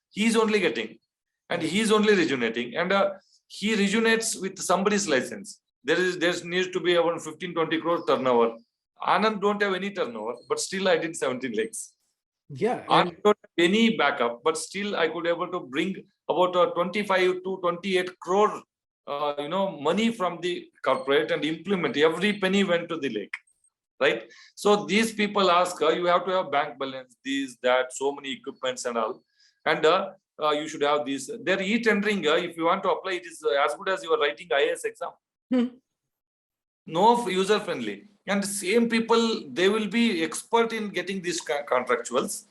He's only getting, and he's only rejuvenating, and he rejuvenates with somebody's license. There needs to be around 15-20 crore turnover. Anand don't have any turnover, but still I did 17 lakes. Yeah, I don't have any backup, but still I could able to bring about 25 to 28 crore money from the corporate and implement. Every penny went to the lake, right? So these people ask, you have to have bank balance, this, that, so many equipments and all, and you should have this. They're e-tendering. If you want to apply, it is as good as you are writing IAS exam. No user friendly. And same people, they will be expert in getting these contractuals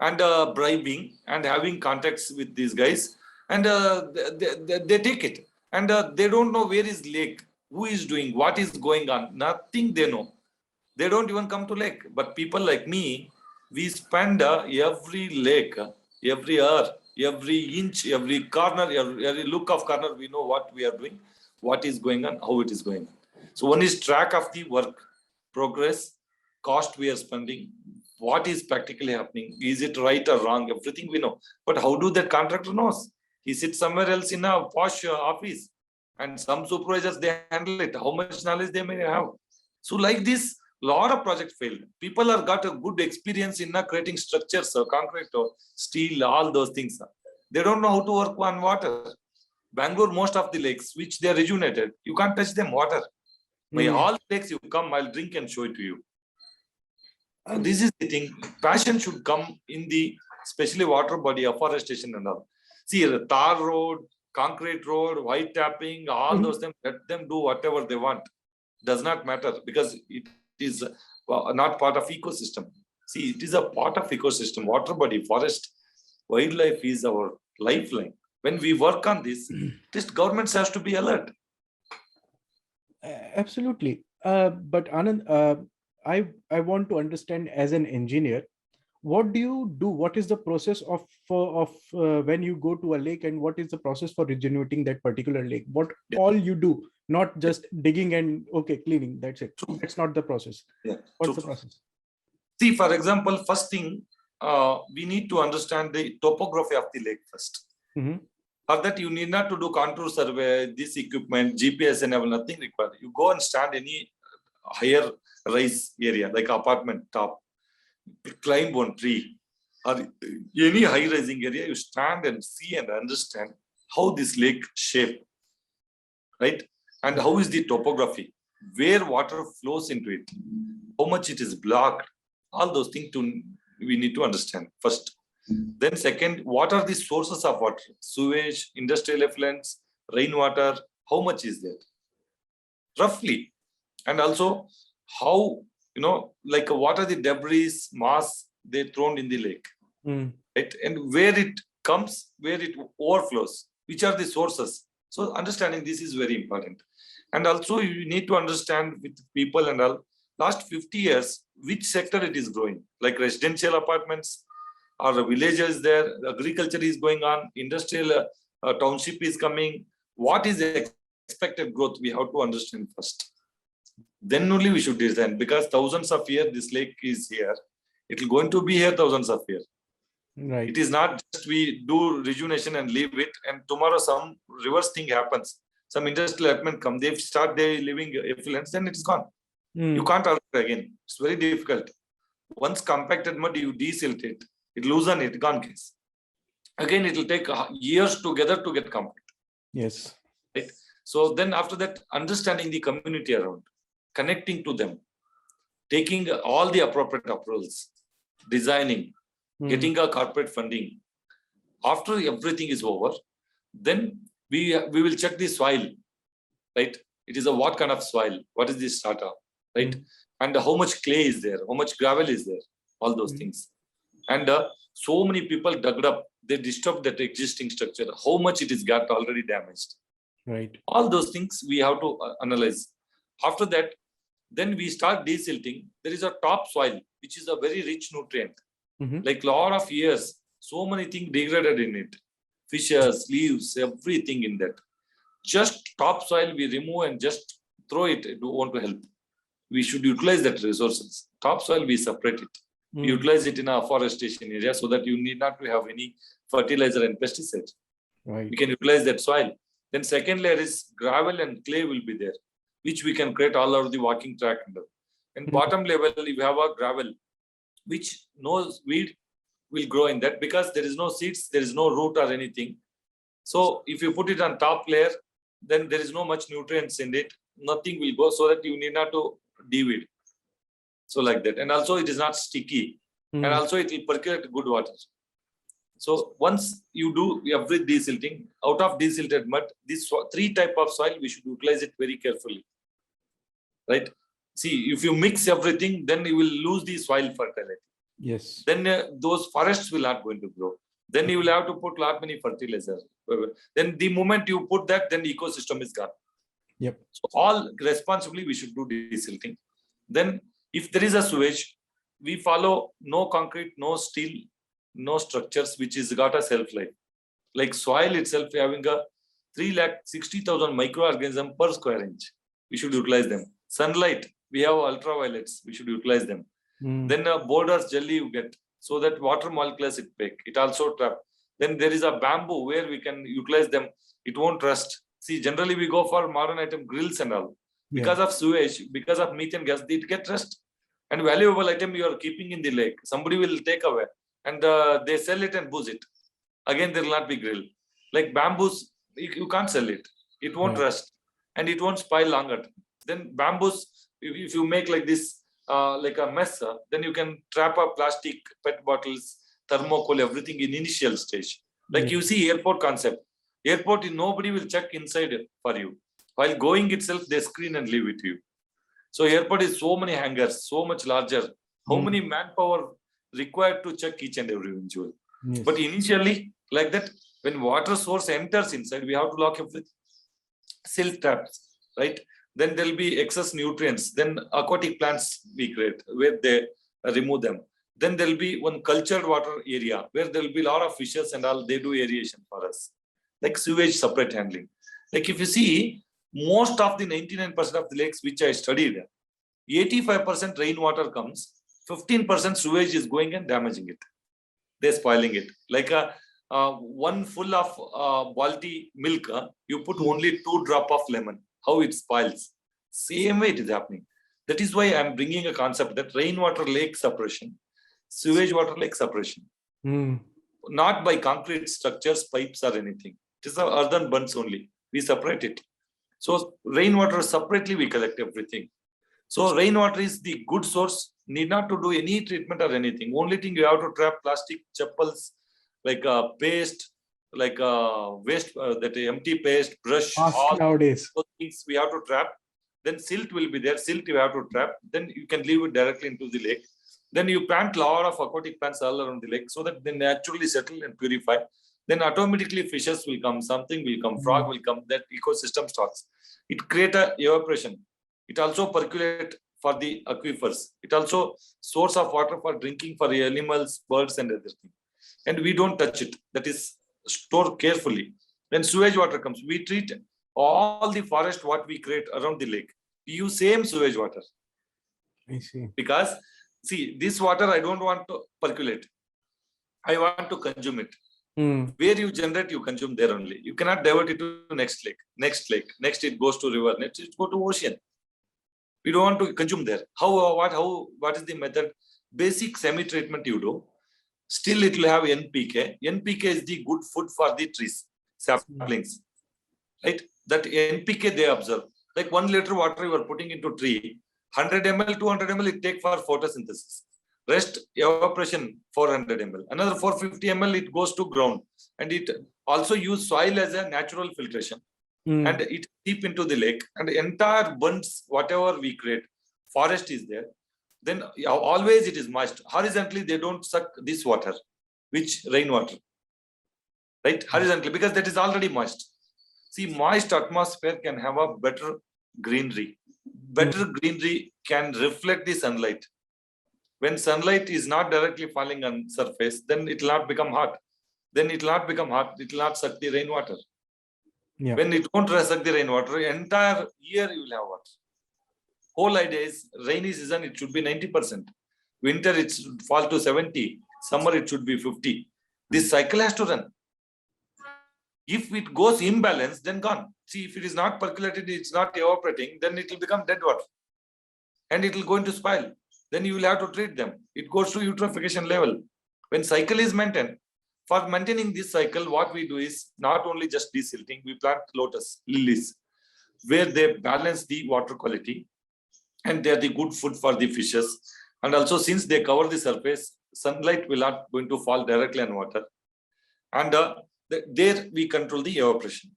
and bribing and having contacts with these guys, and they take it. And they don't know where is lake, who is doing, what is going on. Nothing they know. They don't even come to lake. But people like me, we spend every lake, every hour, every inch, every corner, every look of corner. We know what we are doing, what is going on, how it is going on. So one is track of the work, progress, cost we are spending, what is practically happening, is it right or wrong, everything we know. But how do that contractor knows? He sits somewhere else in a posh office, and some supervisors, they handle it. How much knowledge they may have? So like this, lot of projects failed. People have got a good experience in creating structures, concrete, steel, all those things. They don't know how to work on water. Bangalore, most of the lakes, which they are rejuvenated, you can't touch them water. By all lakes you come, I'll drink and show it to you. So this is the thing. Passion should come in the, especially water body, afforestation and all. See, tar road, concrete road, white tapping, all those things, let them do whatever they want. Does not matter, because it is not part of ecosystem. See, it is a part of ecosystem. Water body, forest, wildlife is our lifeline. When we work on this governments has to be alert. Absolutely. But Anand, I want to understand, as an engineer, what do you do? What is the process of when you go to a lake, and what is the process for regenerating that particular lake? What all you do, not just digging and cleaning. That's it. That's not the process. What's the process? See, for example, first thing, we need to understand the topography of the lake first. For that, you need not to do contour survey, this equipment, GPS and nothing required. You go and stand any higher rise area, like apartment top, climb one tree, or any high rising area, you stand and see and understand how this lake shape, right? And how is the topography, where water flows into it, how much it is blocked, all those things we need to understand first. Then second, what are the sources of water? Sewage, industrial effluents, rainwater, how much is there? Roughly. And also, how, like what are the debris, mass they thrown in the lake? Right? And where it comes, where it overflows, which are the sources? So understanding this is very important. And also you need to understand with people and all, last 50 years, which sector it is growing, like residential apartments or villages there, agriculture is going on, industrial township is coming. What is the expected growth? We have to understand first. Then only we should design, because thousands of years this lake is here. It will going to be here thousands of years. Right. It is not just we do rejuvenation and leave it, and tomorrow some reverse thing happens. Some industrial equipment come, they start their living effluents, then it is gone. You can't alter again. It's very difficult. Once compacted mud, you desilt it, it loosen it, gone case. Again, it will take years together to get compact. Yes. Right? So then after that, understanding the community around, connecting to them, taking all the appropriate approvals, designing, getting a corporate funding. After everything is over, then we will check the soil, right? It is a what kind of soil, what is the strata, right? And how much clay is there, how much gravel is there, all those things. And so many people dug up, they disturbed that existing structure, how much it is got already damaged. Right. All those things we have to analyze. After that, then we start desilting. There is a top soil, which is a very rich nutrient. Like lot of years, so many things degraded in it. Fishes, leaves, everything in that. Just topsoil we remove and just throw it. Do want to help. We should utilize that resources. Topsoil we separate it. We utilize it in our forestation area so that you need not to have any fertilizer and pesticides. Right. We can utilize that soil. Then second layer is gravel and clay will be there, which we can create all over the walking track. And bottom level, you have a gravel, which no weed will grow in that, because there is no seeds, there is no root or anything. So if you put it on top layer, then there is no much nutrients in it. Nothing will go, so that you need not to de-weed. So like that. And also it is not sticky. And also it will percolate good water. So once you do every desilting, out of desilted mud, these three type of soil, we should utilize it very carefully. Right? See, if you mix everything, then you will lose the soil fertility. Yes. Then those forests will not going to grow. Then you will have to put lot many fertilizers. Then the moment you put that, then the ecosystem is gone. Yep. So all responsibly we should do desilting. Then if there is a sewage, we follow no concrete, no steel, no structures which is got a shelf life. Like soil itself having a 360,000 microorganisms per square inch. We should utilize them. Sunlight, we have ultraviolets, we should utilize them. Then borders jelly you get, so that water molecules it take. It also trap. Then there is a bamboo where we can utilize them. It won't rust. See, generally we go for modern item grills and all. Because of sewage, because of methane gas, it get rust. And valuable item you are keeping in the lake, somebody will take away and they sell it and booze it. Again, there will not be grill. Like bamboos, you can't sell it. It won't rust and it won't spoil longer. Then bamboos, if you make like this, like a mess, then you can trap up plastic, PET bottles, thermocol, everything in initial stage. Like you see airport concept. Airport, nobody will check inside for you. While going itself, they screen and leave it to you. So airport is so many hangars, so much larger. How many manpower required to check each and every individual? But initially, like that, when water source enters inside, we have to lock everything. Silt traps, right? Then there will be excess nutrients. Then aquatic plants we create, where they remove them. Then there will be one cultured water area, where there will be a lot of fishes and all, they do aeration for us. Like sewage separate handling. Like if you see, most of the 99% of the lakes which I studied, 85% rainwater comes, 15% sewage is going and damaging it. They're spoiling it. Like one full of balti milk, you put only 2 drops of lemon. How it spoils. Same way it is happening. That is why I'm bringing a concept that rainwater lake separation, sewage water lake separation. Not by concrete structures, pipes or anything. It is the earthen bunds only. We separate it. So rainwater separately we collect everything. So rainwater is the good source. Need not to do any treatment or anything. Only thing you have to trap plastic chappals, like paste, like waste, that empty paste, brush, all nowadays. those things we have to trap. Then silt will be there. Silt you have to trap. Then you can leave it directly into the lake. Then you plant a lot of aquatic plants all around the lake so that they naturally settle and purify. then automatically fishes will come, something will come, frog will come, that ecosystem starts. It create a evaporation. It also percolate for the aquifers. It also source of water for drinking for animals, birds and everything. And we don't touch it. That is stored carefully. When sewage water comes, we treat all the forest what we create around the lake. We use same sewage water. I see. Because see, this water I don't want to percolate. I want to consume it. Where you generate, you consume there only. You cannot divert it to next lake. Next it goes to river. Next it go to ocean. We don't want to consume there. What is the method? Basic semi-treatment you do. Still it will have NPK. NPK is the good food for the trees, saplings. Right? That NPK they observe. Like 1 liter water you are putting into tree, 100 ml, 200 ml it take for photosynthesis. Rest evaporation 400 ml. Another 450 ml it goes to ground. And it also use soil as a natural filtration. And it deep into the lake. And the entire bunds, whatever we create, forest is there. Then always it is moist. Horizontally they don't suck this water, which rainwater. Right? Horizontally, because that is already moist. See, moist atmosphere can have a better greenery. Better greenery can reflect the sunlight. When sunlight is not directly falling on surface, then it will not become hot. Then it will not become hot. It will not suck the rainwater. Yeah. When it won't suck the rainwater, entire year you will have water. Whole idea is rainy season, it should be 90%. Winter, it should fall to 70. Summer, it should be 50. This cycle has to run. If it goes imbalance, then gone. See, if it is not percolated, it's not evaporating, then it will become dead water. And it will go into spoil. Then you will have to treat them. It goes to eutrophication level. When cycle is maintained, for maintaining this cycle, what we do is not only just desilting, we plant lotus, lilies, where they balance the water quality and they are the good food for the fishes. And also since they cover the surface, sunlight will not going to fall directly on water. And there we control the evaporation.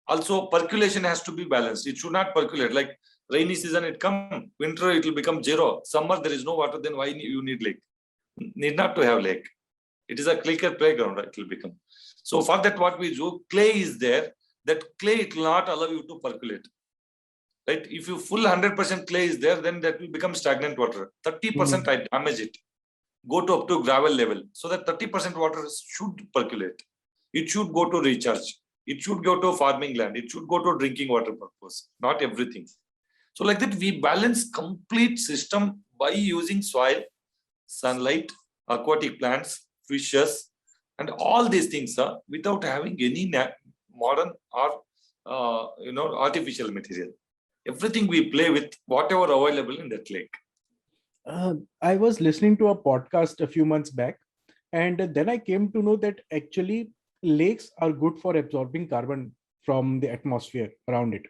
Also percolation has to be balanced. It should not percolate. Like rainy season it come, winter it will become zero. Summer there is no water, then why you need lake? Need not to have lake. It is a clicker playground, it will become. So for that what we do, clay is there. That clay it will not allow you to percolate. Right? If you full 100% clay is there, then that will become stagnant water. 30% I damage it. Go to up to gravel level. So that 30% water should percolate. It should go to recharge. It should go to farming land. It should go to drinking water purpose. Not everything. So like that we balance complete system by using soil, sunlight, aquatic plants, fishes, and all these things without having any modern or artificial material. Everything we play with whatever available in that lake. I was listening to a podcast a few months back, and then I came to know that actually lakes are good for absorbing carbon from the atmosphere around it.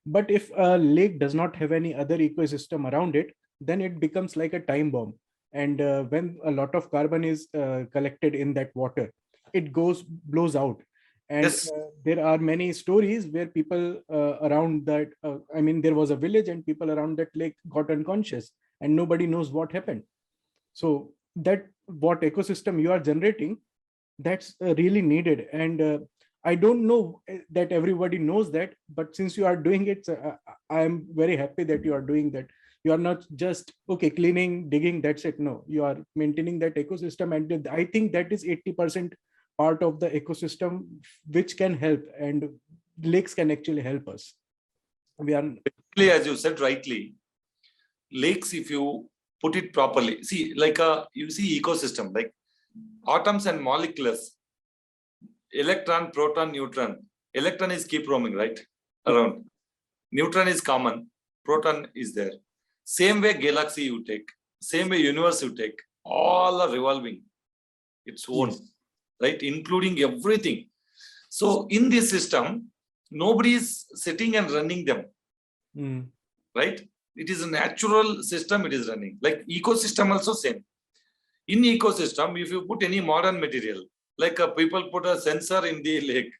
But if a lake does not have any other ecosystem around it, then it becomes like a time bomb. And when a lot of carbon is collected in that water, it blows out. And Yes. There are many stories where people around that, there was a village and people around that lake got unconscious and nobody knows what happened. So that what ecosystem you are generating, that's really needed. And I don't know that everybody knows that, but since you are doing it, I am very happy that you are doing that. You are not just, cleaning, digging, that's it. No, you are maintaining that ecosystem. And I think that is 80% part of the ecosystem, which can help, and lakes can actually help us. As you said rightly, lakes, if you put it properly, see, like you see ecosystem, like atoms and molecules, electron, proton, neutron. Electron is keep roaming, right? Around. Neutron is common, proton is there. Same way galaxy you take, same way universe you take, all are revolving its own, yes. Right? Including everything. So in this system, nobody is sitting and running them, right? It is a natural system, it is running. Like ecosystem also same. In ecosystem, if you put any modern material, like people put a sensor in the lake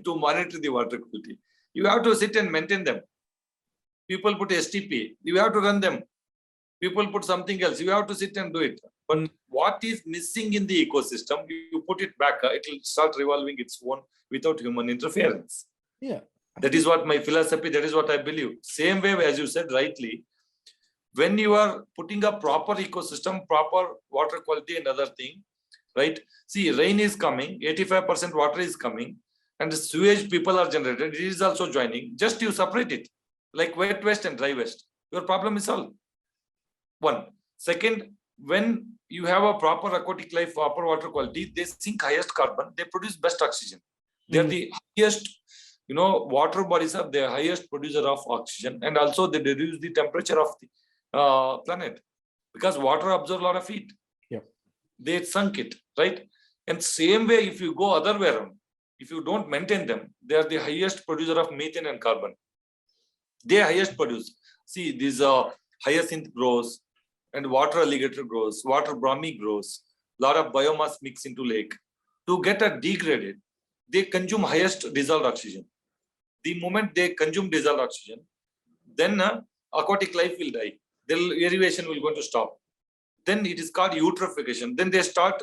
to monitor the water quality, you have to sit and maintain them. People put STP, you have to run them. People put something else. You have to sit and do it. But what is missing in the ecosystem, you put it back, it will start revolving its own without human interference. Yeah. That is what my philosophy, that is what I believe. Same way, as you said rightly, when you are putting a proper ecosystem, proper water quality and other thing, right? See, rain is coming, 85% water is coming, and the sewage people are generated. It is also joining. Just you separate it, like wet waste and dry waste. Your problem is solved. One. Second, when you have a proper aquatic life, proper water quality, they sink highest carbon, they produce best oxygen. They are the highest, water bodies are the highest producer of oxygen, and also they reduce the temperature of the planet because water absorbs a lot of heat. Yeah. They sunk it, right? And same way, if you go other way around, if you don't maintain them, they are the highest producer of methane and carbon. They are highest produce. See, these hyacinth grows, and water alligator grows, water brahmi grows, lot of biomass mix into lake. To get a degraded, they consume highest dissolved oxygen. The moment they consume dissolved oxygen, then aquatic life will die. The aeration will going to stop. Then it is called eutrophication. Then they start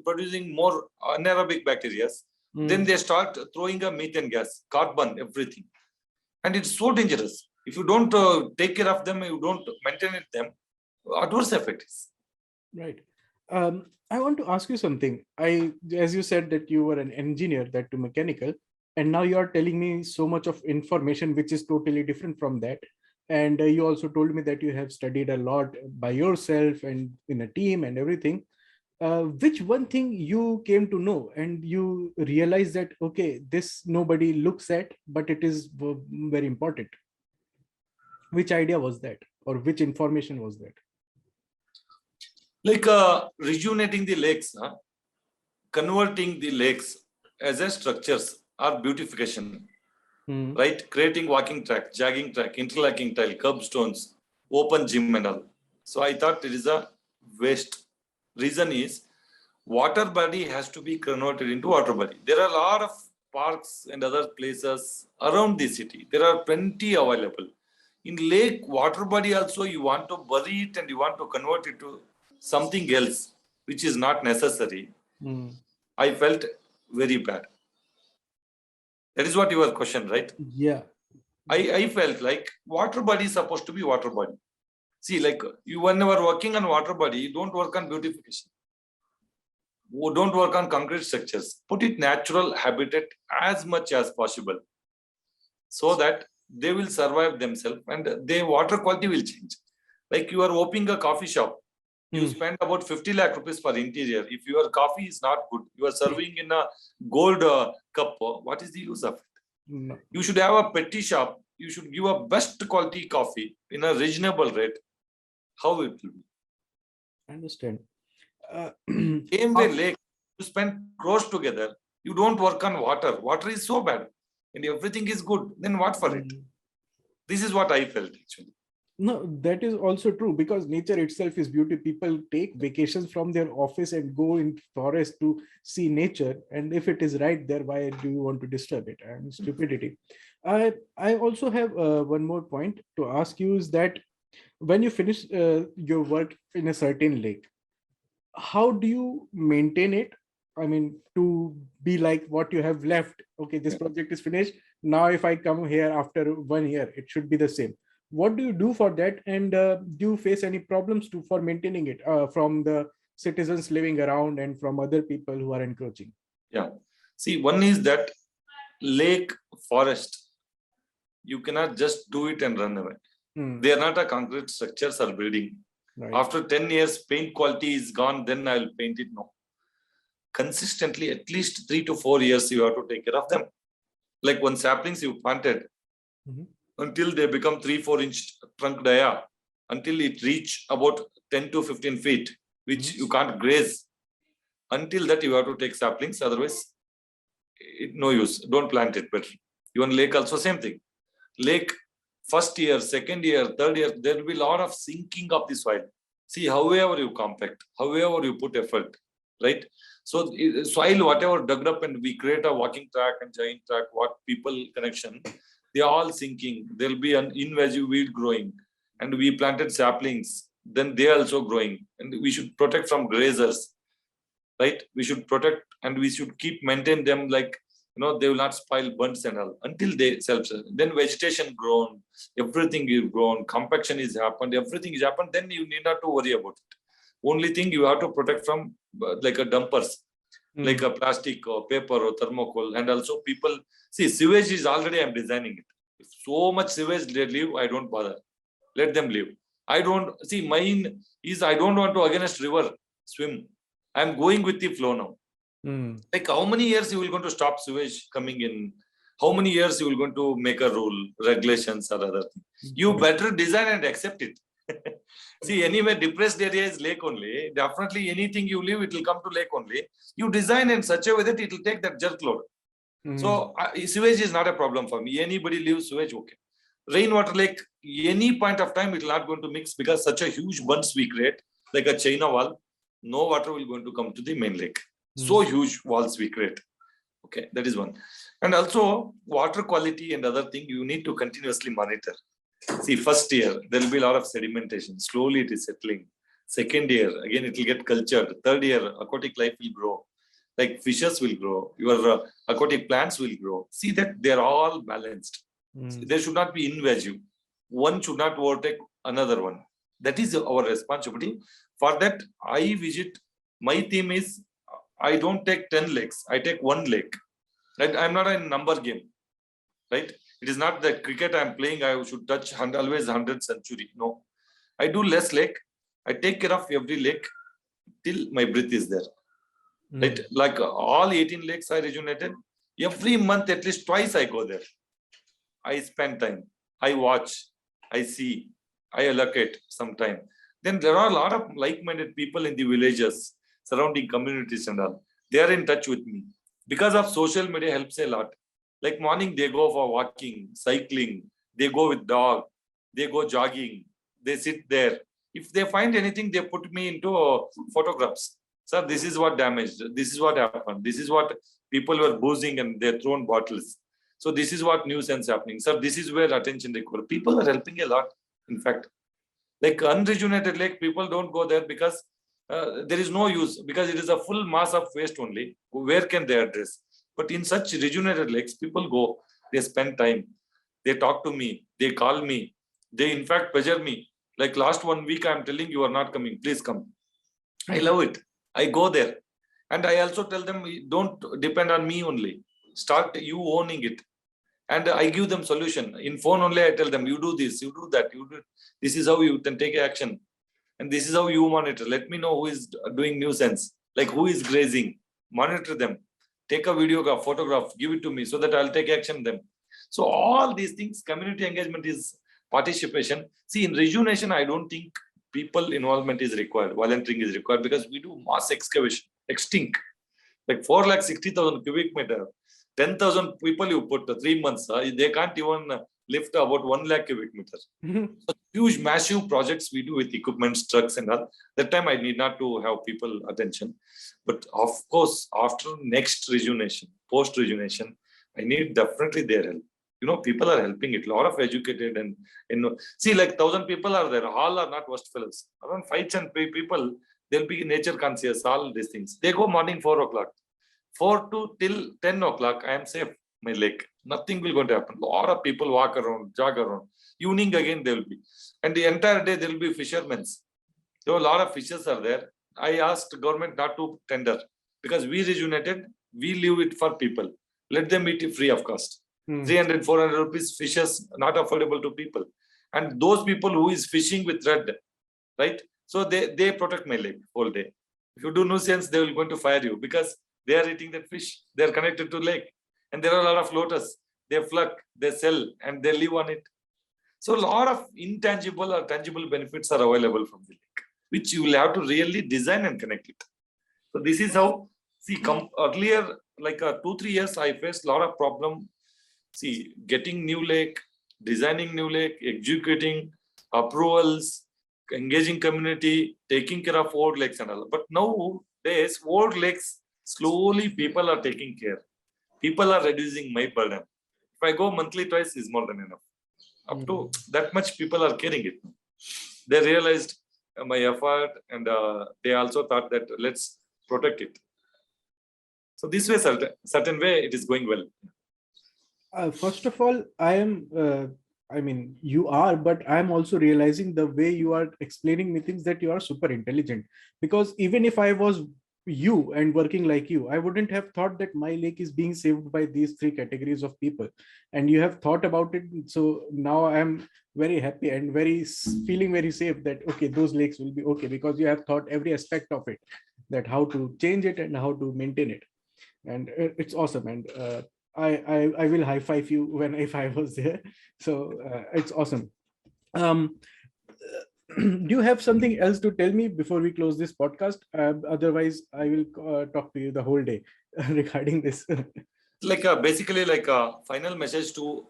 producing more anaerobic bacteria. Then they start throwing a methane gas, carbon, everything. And it's so dangerous. If you don't take care of them, you don't maintain them, adverse effects. Right. I want to ask you something. As you said that you were an engineer, that to mechanical, and now you are telling me so much of information which is totally different from that. And you also told me that you have studied a lot by yourself and in a team and everything. Which one thing you came to know and you realized that, okay, this nobody looks at, but it is very important? Which idea was that, or which information was that? Like rejuvenating the lakes, converting the lakes as a structures or beautification, right? Creating walking track, jogging track, interlocking tile, curbstones, open gym and all. So I thought it is a waste. Reason is water body has to be converted into water body. There are a lot of parks and other places around the city. There are plenty available. In lake, water body also, you want to bury it and you want to convert it to something else, which is not necessary. I felt very bad. That is what your question, right? Yeah. I felt like water body is supposed to be water body. See, like you, when you are working on water body, don't work on beautification. Don't work on concrete structures. Put it natural habitat as much as possible so that they will survive themselves and their water quality will change. Like you are opening a coffee shop, you spend about 50 lakh rupees for interior. If your coffee is not good, you are serving in a gold cup, what is the use of it? No. You should have a petty shop. You should give a best quality coffee in a reasonable rate. How it will be? I understand. Same way, lake, you spend crores together. You don't work on water. Water is so bad and everything is good. Then what for it? This is what I felt actually. No, that is also true because nature itself is beauty. People take vacations from their office and go in forest to see nature. And if it is right there, why do you want to disturb it? And stupidity. I also have one more point to ask you is that when you finish your work in a certain lake, how do you maintain it? I mean, to be like what you have left. Okay, this project is finished. Now, if I come here after 1 year, it should be the same. What do you do for that? And do you face any problems for maintaining it from the citizens living around and from other people who are encroaching? Yeah. See, one is that lake, forest, you cannot just do it and run away. They are not a concrete structures or building. Right. After 10 years, paint quality is gone, then I will paint it. No. Consistently, at least 3 to 4 years, you have to take care of them. Like when saplings you planted, until they become 3-4 inch trunk dia, until it reach about 10 to 15 feet, which you can't graze. Until that, you have to take saplings. Otherwise, no use. Don't plant it better. Even lake also same thing. Lake, first year, second year, third year, there will be a lot of sinking of the soil. See, however you compact, however you put effort, right? So soil, whatever dug up, and we create a walking track and giant track, what people connection, they are all sinking. There will be an invasive weed growing. And we planted saplings. then they are also growing. And we should protect from grazers, right? We should protect and we should keep maintain them like, they will not spoil bunds and all until they self. Then vegetation grown, everything is grown, compaction is happened, everything is happened. Then you need not to worry about it. Only thing you have to protect from like a dumpers, like a plastic or paper or thermocol. And also people, see, sewage is already, I'm designing it. If so much sewage they leave, I don't bother. Let them leave. I don't, see, mine is, I don't want to against river swim. I'm going with the flow now. Like how many years you will going to stop sewage coming in? How many years you will going to make a rule, regulations or other thing? You better design and accept it. See, anyway, depressed area is lake only. Definitely anything you leave, it will come to lake only. You design in such a way that it will take that jerk load. So sewage is not a problem for me. Anybody leaves sewage, okay. Rainwater lake, any point of time, it will not going to mix because such a huge bunds we create, like a China wall, no water will going to come to the main lake. So huge walls we create. Okay, that is one. And also water quality and other thing, you need to continuously monitor. See, first year, there will be a lot of sedimentation. Slowly it is settling. Second year, again, it will get cultured. Third year, aquatic life will grow. Like fishes will grow. Your aquatic plants will grow. See that they're all balanced. There should not be invasive. One should not overtake another one. That is our responsibility. For that, I visit, my theme is, I don't take 10 lakes. I take one lake. Right? I'm not a number game. Right? It is not that cricket I'm playing, I should touch always 100th century. No. I do less lake. I take care of every lake till my breath is there. Right? Like all 18 lakes I rejuvenated. Every month, at least twice I go there. I spend time. I watch. I see. I allocate some time. Then there are a lot of like-minded people in the villages, surrounding communities and all. They are in touch with me. Because of social media helps a lot. Like morning, they go for walking, cycling, they go with dog, they go jogging, they sit there. If they find anything, they put me into photographs. Sir, this is what damaged, this is what happened, this is what people were boozing and they thrown bottles. So this is what nuisance happening. Sir, this is where attention required. People are helping a lot, in fact. Like unrejuvenated lake, people don't go there because there is no use, because it is a full mass of waste only. Where can they address? But in such rejuvenated lakes, people go, they spend time, they talk to me, they call me, they in fact pressure me. Like last 1 week, I'm telling you are not coming, please come. I love it. I go there. And I also tell them, don't depend on me only. Start you owning it. And I give them solution. In phone only, I tell them, you do this, you do that, you do. This is how you can take action. And this is how you monitor. Let me know who is doing nuisance, like who is grazing. Monitor them. Take a video, a photograph, give it to me so that I'll take action them. So all these things, community engagement is participation. See, in rejuvenation, I don't think people involvement is required. Volunteering is required because we do mass excavation, extinct. Like 460,000 cubic meter, 10,000 people you put 3 months, they can't even lift about 1 lakh cubic meter. So huge, massive projects we do with equipment, trucks and all. That time I need not to have people attention. But of course, after next rejuvenation, post-rejuvenation, I need definitely their help. People are helping it. A lot of educated and see, like 1,000 people are there. All are not worst fellows. Around 5 people, they'll be nature conscious, all these things. They go morning 4 o'clock. 4 to till 10 o'clock, I am safe, my lake. Nothing will going to happen. A lot of people walk around, jog around. Evening again, they will be. And the entire day, there will be fishermen. There are a lot of fishes are there. I asked government not to tender because we rejuvenated, we leave it for people. Let them eat it free of cost. 300, 400 rupees fishes not affordable to people. And those people who is fishing with thread, right? So they protect my lake all day. If you do nuisance, they will going to fire you because they are eating that fish. They are connected to lake. And there are a lot of lotus. They pluck, they sell, and they live on it. So a lot of intangible or tangible benefits are available from the lake, which you will have to really design and connect it. So this is how, see, earlier, like 2-3 years, I faced a lot of problem. See, getting new lake, designing new lake, executing approvals, engaging community, taking care of old lakes and all. But nowadays, old lakes, slowly people are taking care. People are reducing my burden. If I go monthly twice is more than enough. Up to that much people are caring it. They realized my effort, and they also thought that let's protect it. So this way, certain way, it is going well. First of all, I mean, you are, but I'm also realizing the way you are explaining me things that you are super intelligent. Because even if I was you and working like you, I wouldn't have thought that my lake is being saved by these three categories of people. And you have thought about it. So now I'm very happy and feeling very safe that, okay, those lakes will be okay, because you have thought every aspect of it, that how to change it and how to maintain it. And it's awesome. And I will high five you when if I was there. So it's awesome. Do you have something else to tell me before we close this podcast? Otherwise, I will talk to you the whole day regarding this. Like basically like a final message to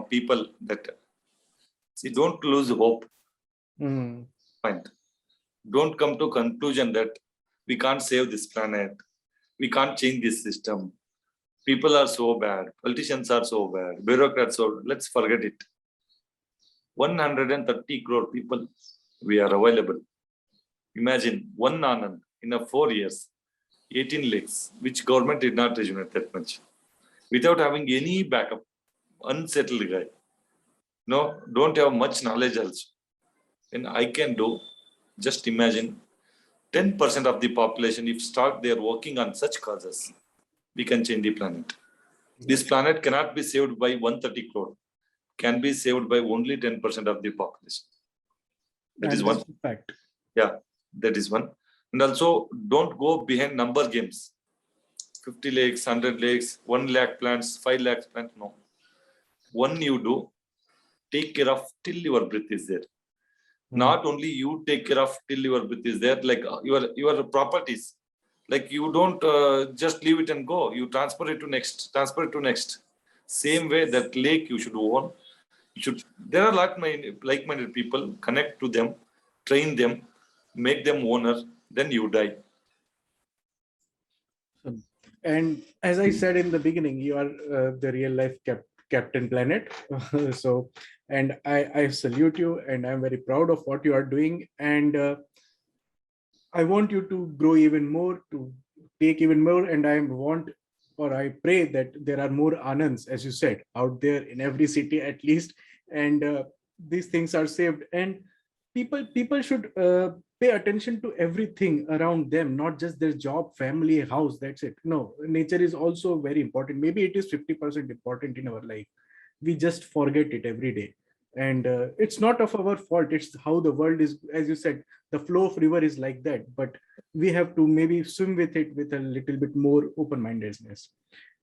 people that see, don't lose hope. Point. Don't come to conclusion that we can't save this planet. We can't change this system. People are so bad. Politicians are so bad. Bureaucrats, so let's forget it. 130 crore people we are available. Imagine one Anand in a 4 years, 18 lakes, which government did not rejuvenate that much. Without having any backup, unsettled guy. No, don't have much knowledge also. And I can do, just imagine 10% of the population, if start they are working on such causes, we can change the planet. This planet cannot be saved by 130 crore, can be saved by only 10% of the population. That is one fact. Yeah, that is one. And also, don't go behind number games. 50 lakes, 100 lakes, 1 lakh plants, 5 lakh plants. No. One you do, take care of till your breath is there. Not only you take care of till your breath is there, like your properties. Like you don't just leave it and go. You transfer it to next. Same way that lake you should own. There are a lot like-minded people. Connect to them, train them, make them owner. Then you die. And as I said in the beginning, you are the real life Captain Planet. So, and I salute you, and I'm very proud of what you are doing. And I want you to grow even more, to take even more. And I pray that there are more Anands, as you said, out there in every city at least. And these things are saved. And people should pay attention to everything around them, not just their job, family, house. That's it. No, nature is also very important. Maybe it is 50% important in our life. We just forget it every day. And it's not of our fault. It's how the world is. As you said, the flow of river is like that, but we have to maybe swim with it with a little bit more open-mindedness.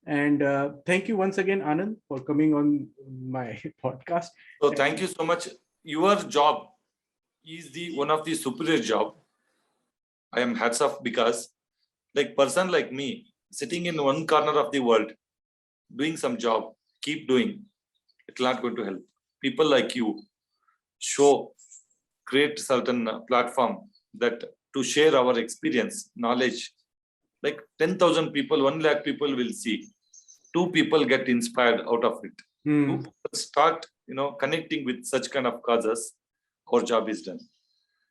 And thank you once again, Anand, for coming on my podcast. So thank you so much. Your job is the one of the superior job. I am hats off, because like person like me sitting in one corner of the world doing some job, keep doing, it's not going to help. People like you create certain platform that to share our experience, knowledge. Like 10,000 people, 1 lakh people will see. 2 people get inspired out of it. 2 people start, connecting with such kind of causes. Our job is done.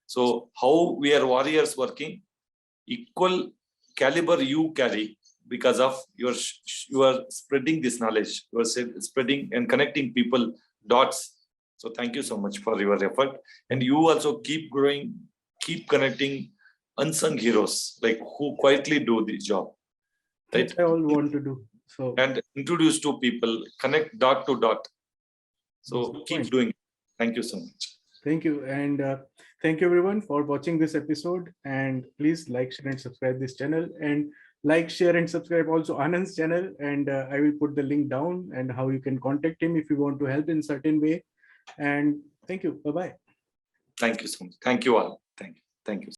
So how we are warriors working, equal caliber you carry, because of you are spreading this knowledge, you are spreading and connecting people dots. So thank you so much for your effort, and you also keep growing, keep connecting unsung heroes like who quietly do this job, right? I all want to do so, and introduce to people, connect dot to dot. So keep doing it. Thank you so much. Thank you. And thank you everyone for watching this episode. And please like, share and subscribe this channel, and like, share and subscribe also Anand's channel. And I will put the link down and how you can contact him if you want to help in certain way. And thank you. Bye-bye. Thank you so much. Thank you all. Thank you.